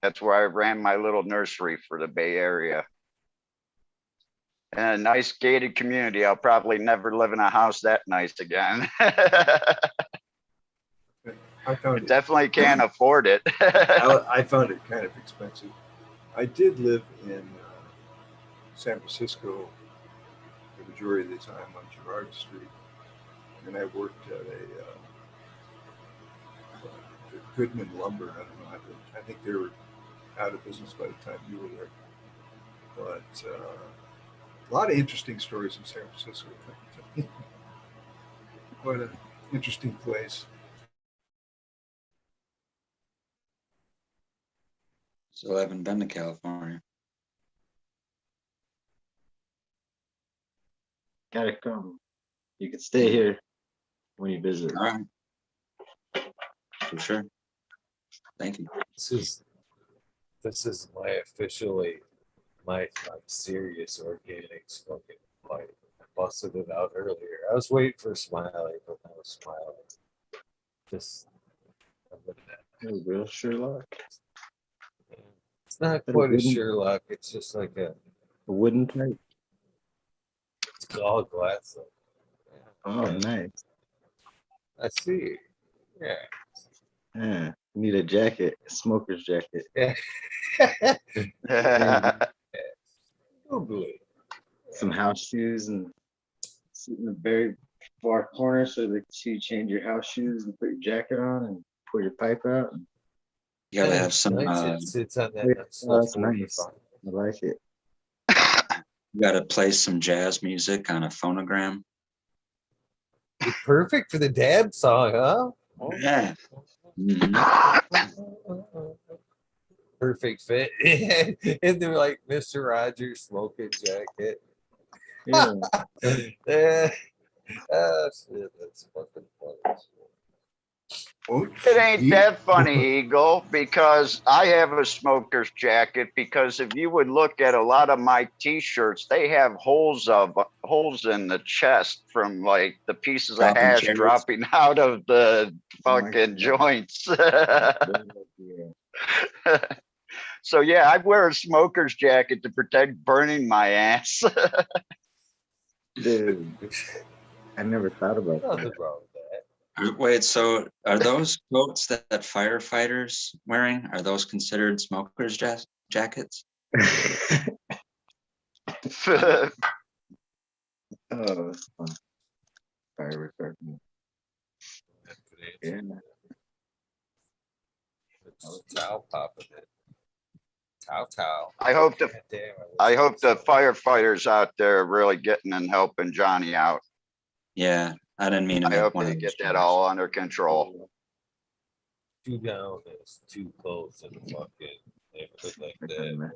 G: That's where I ran my little nursery for the Bay Area. And a nice gated community. I'll probably never live in a house that nice again.
C: I found it.
G: Definitely can't afford it.
C: I found it kind of expensive. I did live in San Francisco the majority of the time on Girard Street, and I worked at a Goodman Lumber. I don't know. I think they were out of business by the time you were there. But a lot of interesting stories in San Francisco. Quite an interesting place.
E: So I haven't been to California.
F: Gotta come. You can stay here when you visit.
E: All right. For sure. Thank you.
A: This is my officially my serious organics fucking fight. I busted it out earlier. I was waiting for Smiley, but I was smiling. Just
F: Oh, real Sherlock.
A: it's not quite a Sherlock. It's just like a
F: wooden type.
A: It's all glass.
F: Oh, nice.
A: I see. Yeah.
F: Yeah. Need a jacket, a smoker's jacket.
A: Yeah. Probably.
F: Some house shoes and sit in the very far corner so that you change your house shoes and put your jacket on and pull your pipe out. And
E: you gotta have some.
A: It sits on that.
F: That's nice. I like it.
E: You gotta play some jazz music on a phonogram.
A: Perfect for the dad song, huh?
E: Yeah. Mm-hmm.
A: Perfect fit. And they're like Mr. Rogers smoking jacket.
F: Yeah.
A: Oh shit, that's fucking funny.
G: It ain't that funny, Eagle, because I have a smoker's jacket. Because if you would look at a lot of my t-shirts, they have holes in the chest from like the pieces of hash dropping out of the fucking joints. So yeah, I wear a smoker's jacket to protect burning my ass.
F: Dude, I never thought about
A: Nothing
F: that.
A: wrong with that.
E: Wait, so are those coats that firefighters wearing, are those considered smokers' jackets?
F: Oh, that's fun. Fire retardant. Yeah.
A: Towel popping it. Towel.
G: I hope the firefighters out there are really getting and helping Johnny out.
E: Yeah, I didn't mean to
G: I
E: make
G: hope
E: one
G: they
E: of
G: get
E: those
G: that all under control.
A: Too down is too close and fucking everything like that.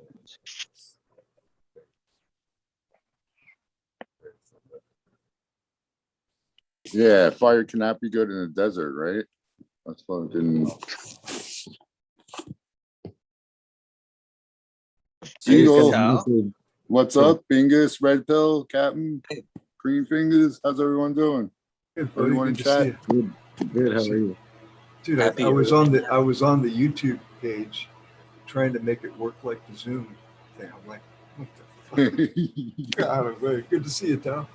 H: Yeah, fire cannot be good in the desert, right? That's fucking. Eagle, what's up? Bingus, Red Pill, Captain, Green Fingers. How's everyone doing?
C: Good, buddy.
H: Everyone in
C: Good
H: chat.
F: Good. How are you?
C: Dude, I was on the YouTube page trying to make it work like the Zoom thing. I'm like, what the fuck? God, good to see you, Tom.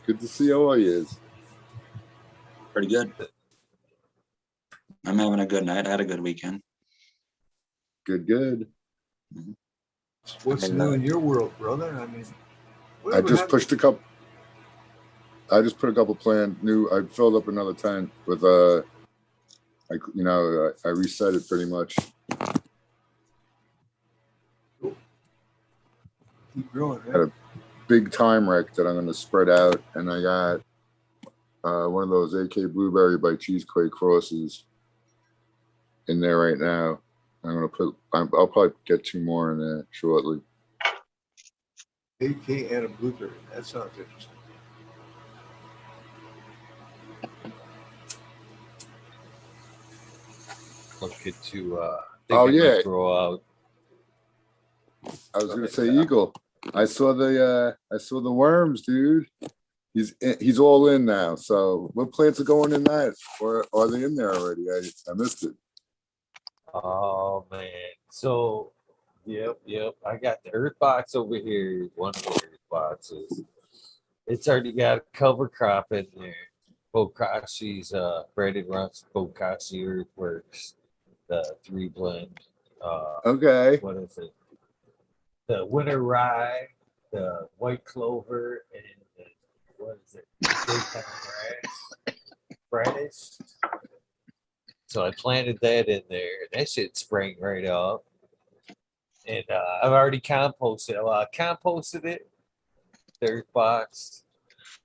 H: Good to see all of you.
E: Pretty good. I'm having a good night. I had a good weekend.
H: Good.
E: Mm-hmm.
C: What's new in your world, brother? I mean,
H: I just put a couple planned new. I filled up another tank with I reset it pretty much.
C: Cool. Keep growing, man.
H: Got a big time wreck that I'm going to spread out, and I got one of those AK Blueberry by Cheesequake crosses in there right now. I'll probably get 2 more in there shortly.
C: AK and a blueberry. That sounds interesting.
A: Looking to throw out.
H: I was gonna say Eagle. I saw the worms, dude. He's all in now. So what plants are going in that? Or are they in there already? I missed it.
A: Oh man. So yep. I got the earth box over here. One of the earth boxes. It's already got a cover crop in there. Bokashi's Brandon runs Bokashi Earthworks, the 3 blend.
H: Okay.
A: What is it? The winter rye, the white clover, and the, what is it? Daytime radish. So I planted that in there, and that shit sprang right up. And I've already composted. Well, I composted it, third box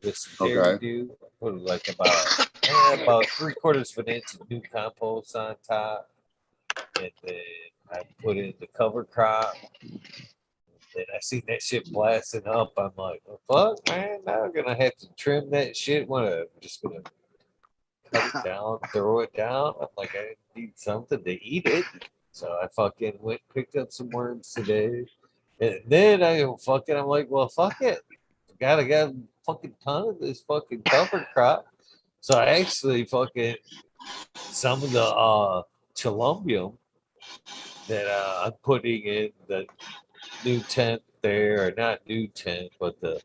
A: with some dairy
H: Okay.
A: dew. I put like about 3/4 of an inch of new compost on top, and then I put in the cover crop. And I seen that shit blasting up. I'm like, oh, fuck, man, now I'm gonna have to trim that shit when I'm just gonna cut it down, throw it down. I'm like, I need something to eat it. So I fucking went picked up some worms today. And then I'm like, well, fuck it. Gotta get a fucking ton of this fucking cover crop. So I actually fucking some of the chelumbium that I'm putting in the new tent there, or not new tent, but the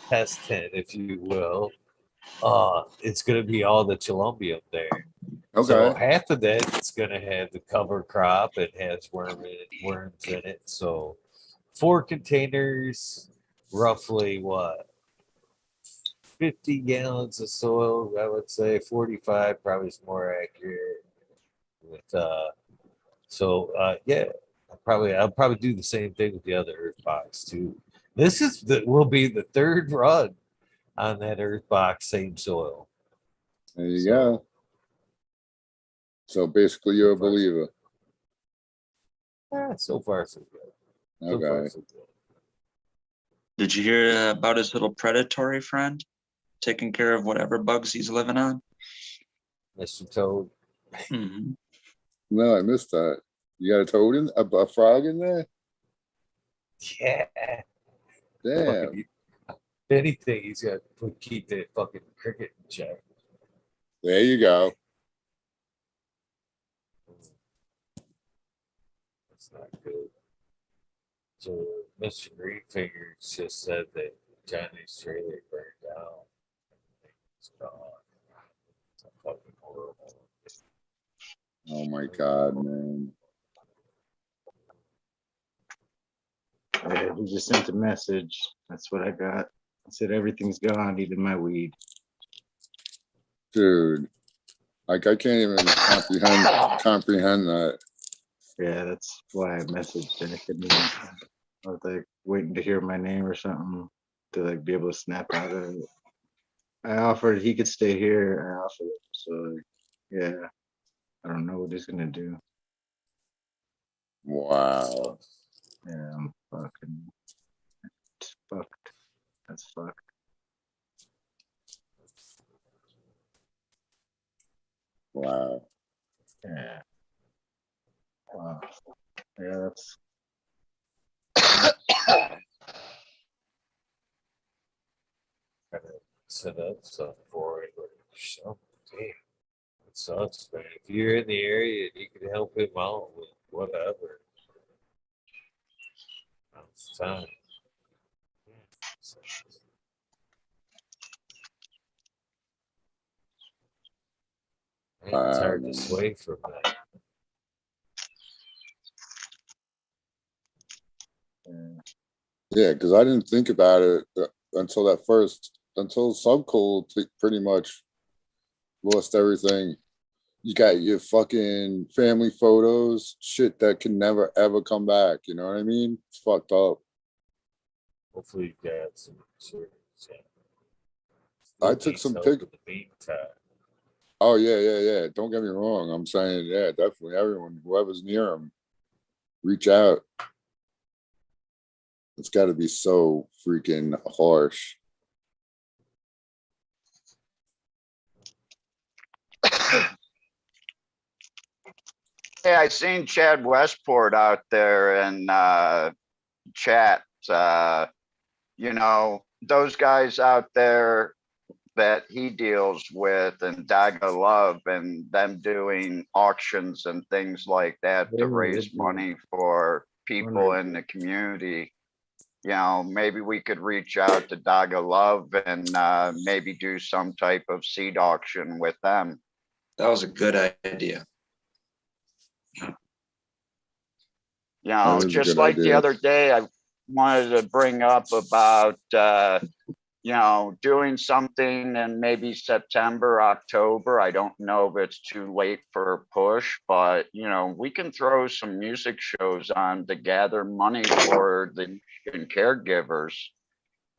A: test tent, if you will. It's gonna be all the chelumbium there. So
H: Okay.
A: half of that is gonna have the cover crop. It has worms in it. So 4 containers, roughly what? 50 gallons of soil, I would say 45 probably is more accurate. With yeah, I'll probably do the same thing with the other earth box too. This will be the 3rd run on that earth box, same soil.
H: There you go. So basically, you're a believer.
A: So far so good. So
H: Okay.
A: far so good.
E: Did you hear about his little predatory friend taking care of whatever bugs he's living on?
A: Mr. Toad.
E: Mm-hmm.
H: No, I missed that. You got a toad in a frog in there?
A: Yeah.
H: Damn.
A: Fucking, if anything, he's got to keep that fucking cricket in check.
H: There you go.
A: That's not good. So Mr. Greenfingers just said that Johnny's trailer burned down. It's gone. It's fucking horrible.
H: Oh my God, man.
F: Yeah, he just sent a message. That's what I got. I said everything's gone, even my weed.
H: Dude. Like I can't even comprehend that.
F: Yeah, that's why I messaged and I couldn't even. I was like waiting to hear my name or something to like be able to snap out of it. I offered he could stay here. I offered, so yeah, I don't know what he's gonna do.
H: Wow.
F: Yeah, I'm fucking it's fucked. That's fucked.
H: Wow.
F: Yeah. Wow. Yeah, that's
A: Kind of set up stuff for it or something. Damn. It sucks, man. If you're in the area and you can help him out with whatever, it's time. Man, it's hard to sway from that.
H: Yeah, because I didn't think about it until Subcool pretty much lost everything. You got your fucking family photos, shit that can never ever come back. You know what I mean? It's fucked up.
A: Hopefully, you got some insurance.
H: I took some pic.
A: In the meantime.
H: Oh yeah. Don't get me wrong. I'm saying, yeah, definitely. Everyone, whoever's near him, reach out. It's got to be so freaking harsh.
G: Yeah, I seen Chad Westport out there in chat. You know, those guys out there that he deals with and Daga Love and them doing auctions and things like that to raise money for people in the community. You know, maybe we could reach out to Daga Love and maybe do some type of seed auction with them.
E: That was a good idea.
G: You know,
H: is a
G: just
H: good
G: like the
H: idea.
G: other day, I wanted to bring up about, you know, doing something in maybe September, October. I don't know if it's too late for a push, but, you know, we can throw some music shows on to gather money for the caregivers.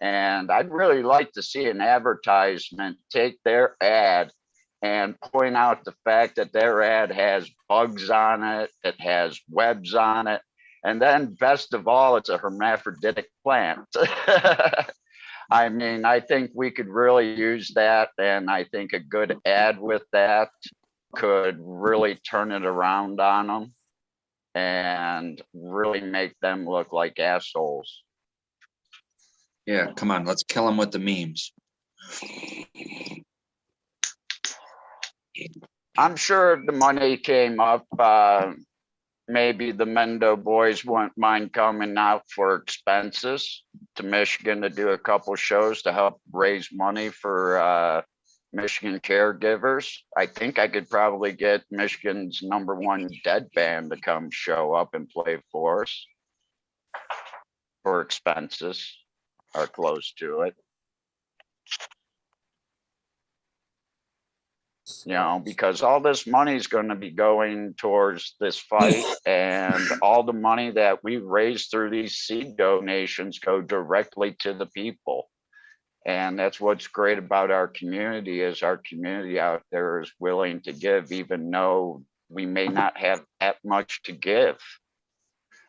G: And I'd really like to see an advertisement take their ad and point out the fact that their ad has bugs on it, it has webs on it, and then best of all, it's a hermaphroditic plant. I mean, I think we could really use that, and I think a good ad with that could really turn it around on them and really make them look like assholes.
E: Yeah, come on, let's kill them with the memes.
G: I'm sure if the money came up, maybe the Mendo boys wouldn't mind coming out for expenses to Michigan to do a couple shows to help raise money for Michigan caregivers. I think I could probably get Michigan's #1 dead band to come show up and play for us for expenses or close to it. You know, because all this money is going to be going towards this fight, and all the money that we raise through these seed donations go directly to the people. And that's what's great about our community, is our community out there is willing to give, even though we may not have that much to give.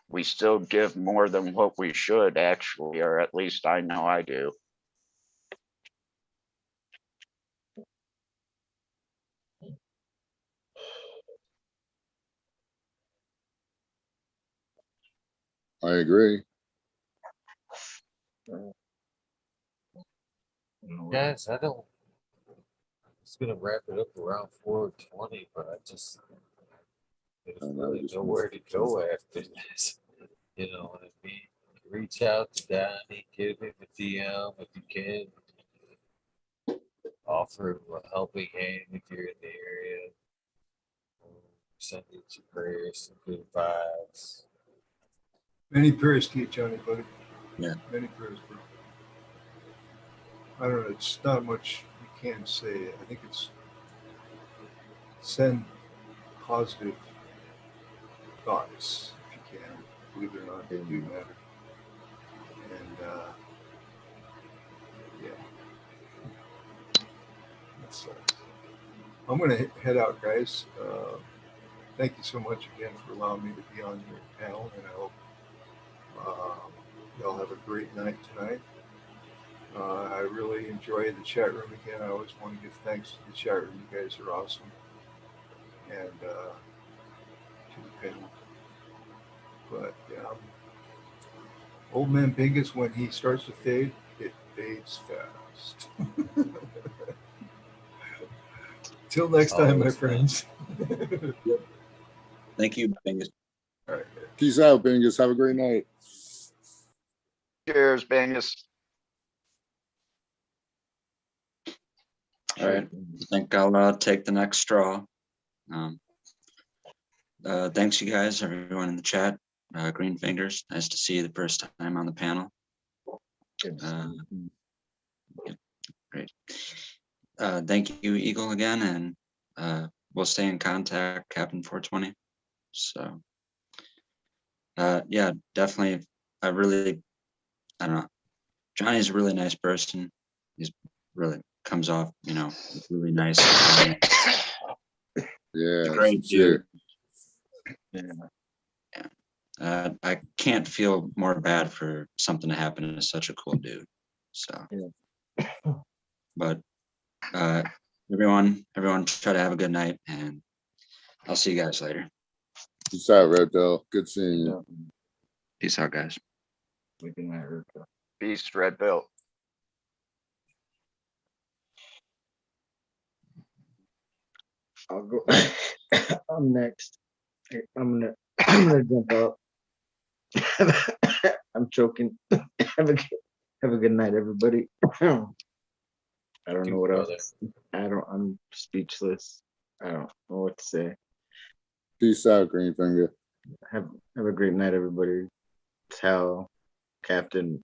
G: We still give more than what we should, actually, or at least I know I do.
H: I agree.
A: Guys, I don't. It's gonna wrap it up around 4:20, but I just there's really nowhere to go after this. You know what I mean? Reach out to Donnie, give him a DM if you can. Offer him a helping hand if you're in the area. Send you some prayers, some good vibes.
C: Many prayers to you, Johnny, buddy.
E: Yeah.
C: Many prayers, bro. I don't know. It's not much you can say. I think it's send positive thoughts if you can. Believe it or not, they do matter. And yeah, that's. I'm gonna head out, guys. Thank you so much again for allowing me to be on your panel, and I hope y'all have a great night tonight. I really enjoy the chat room again. I always want to give thanks to the chat room. You guys are awesome. And to the panel. But yeah, old man Bingus, when he starts to fade, it fades fast. Till next time, my friends.
E: Thank you, Bingus.
C: All right.
H: Peace out, Bingus. Have a great night.
G: Cheers, Bingus.
E: All right, I think I'll take the next straw. Thanks, you guys, everyone in the chat. Green Fingers, nice to see you the first time on the panel. Great. Thank you, Eagle, again, and we'll stay in contact, Captain 420. So, yeah, definitely. I don't know. Johnny's a really nice person. He's really comes off, you know, really nice.
H: Yeah,
E: Great
H: sincere.
E: dude. Yeah. I can't feel more bad for something to happen to such a cool dude. So, but everyone try to have a good night, and I'll see you guys later.
H: Peace out, Red Bill. Good seeing you.
E: Peace out, guys.
G: Peace, Red Bill.
F: I'll go. I'm next. I'm gonna jump up. I'm choking. Have a good night, everybody. I don't know what else. I'm speechless. I don't know what to say.
H: Peace out, Green Finger.
F: Have a great night, everybody. Tal, Captain,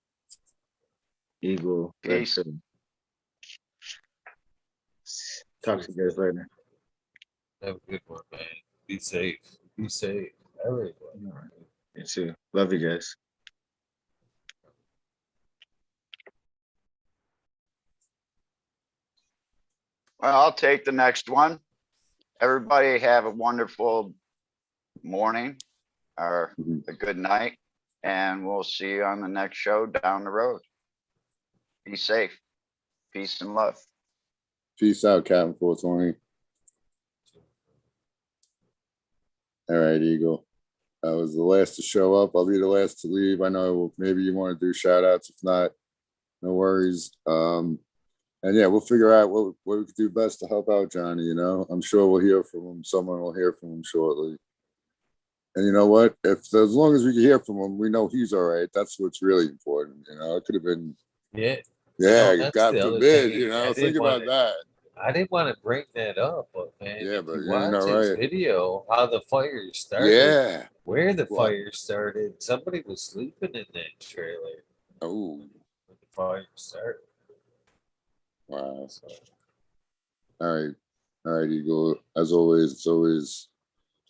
F: Eagle,
G: Peace.
F: Redford. Talk to you guys later.
A: Have a good one, man. Be safe. Be safe. Everyone.
F: All right. You too. Love you guys.
G: Well, I'll take the next one. Everybody have a wonderful morning or a good night, and we'll see you on the next show down the road. Be safe. Peace and love.
H: Peace out, Captain 420. All right, Eagle. I was the last to show up. I'll be the last to leave. I know maybe you want to do shout outs. If not, no worries. And yeah, we'll figure out what we could do best to help out Johnny. You know, I'm sure we'll hear from him. Someone will hear from him shortly. And you know what? If as long as we can hear from him, we know he's all right. That's what's really important. You know, it could have been,
A: Yeah.
H: yeah,
A: that's
H: God
A: the other
H: forbid.
A: thing.
H: You know,
A: I
H: think
A: didn't
H: about
A: wanna-
H: that.
A: I didn't want to bring that up, but man,
H: Yeah,
A: if
H: but
A: you
H: you
A: watch
H: know,
A: his
H: right?
A: video, how the fire started,
H: Yeah.
A: where the
H: What?
A: fire started, somebody was sleeping in that trailer
H: Oh,
A: when the fire started.
H: wow.
A: So,
H: All right, Eagle. As always,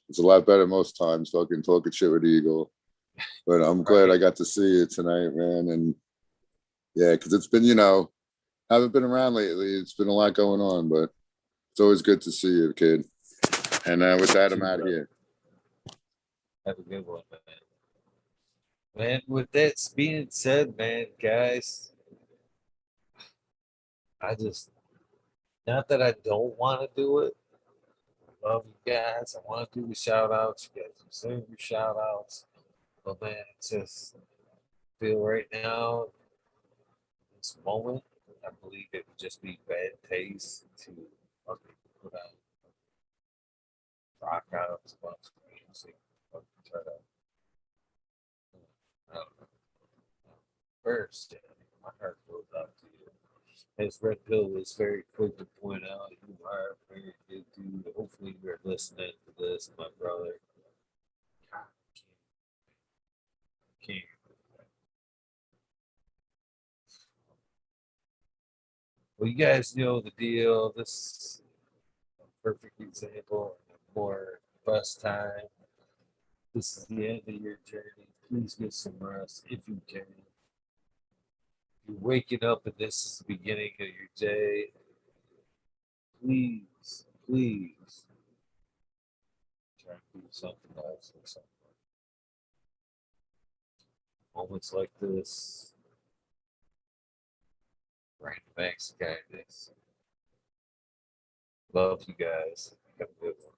H: it's a lot better most times talking shit with Eagle. But I'm glad I got to see you tonight, man. And yeah, because it's been, you know, haven't been around lately. It's been a lot going on, but it's always good to see you, kid. And with that, I'm out of here.
A: have a good one, man. Man, with that being said, man, guys, I just, not that I don't want to do it. I love you guys. I want to do the shout outs. You guys deserve your shout outs. But man, it's just feel right now, this moment, I believe it would just be bad taste to fucking put out rock out a bunch of music. Fucking try to, I don't know. First, my heart goes out to you. As Red Pill was very quick to point out, you are a very good dude. Hopefully, you're listening to this, my brother. God, can't. Well, you guys know the deal. This is a perfect example. For best time. This is the end of your journey. Please get some rest if you can. You're waking up and this is the beginning of your day. Please, please try to do something else or something. Moments like this, random acts of kindness. Love you guys. Have a good one.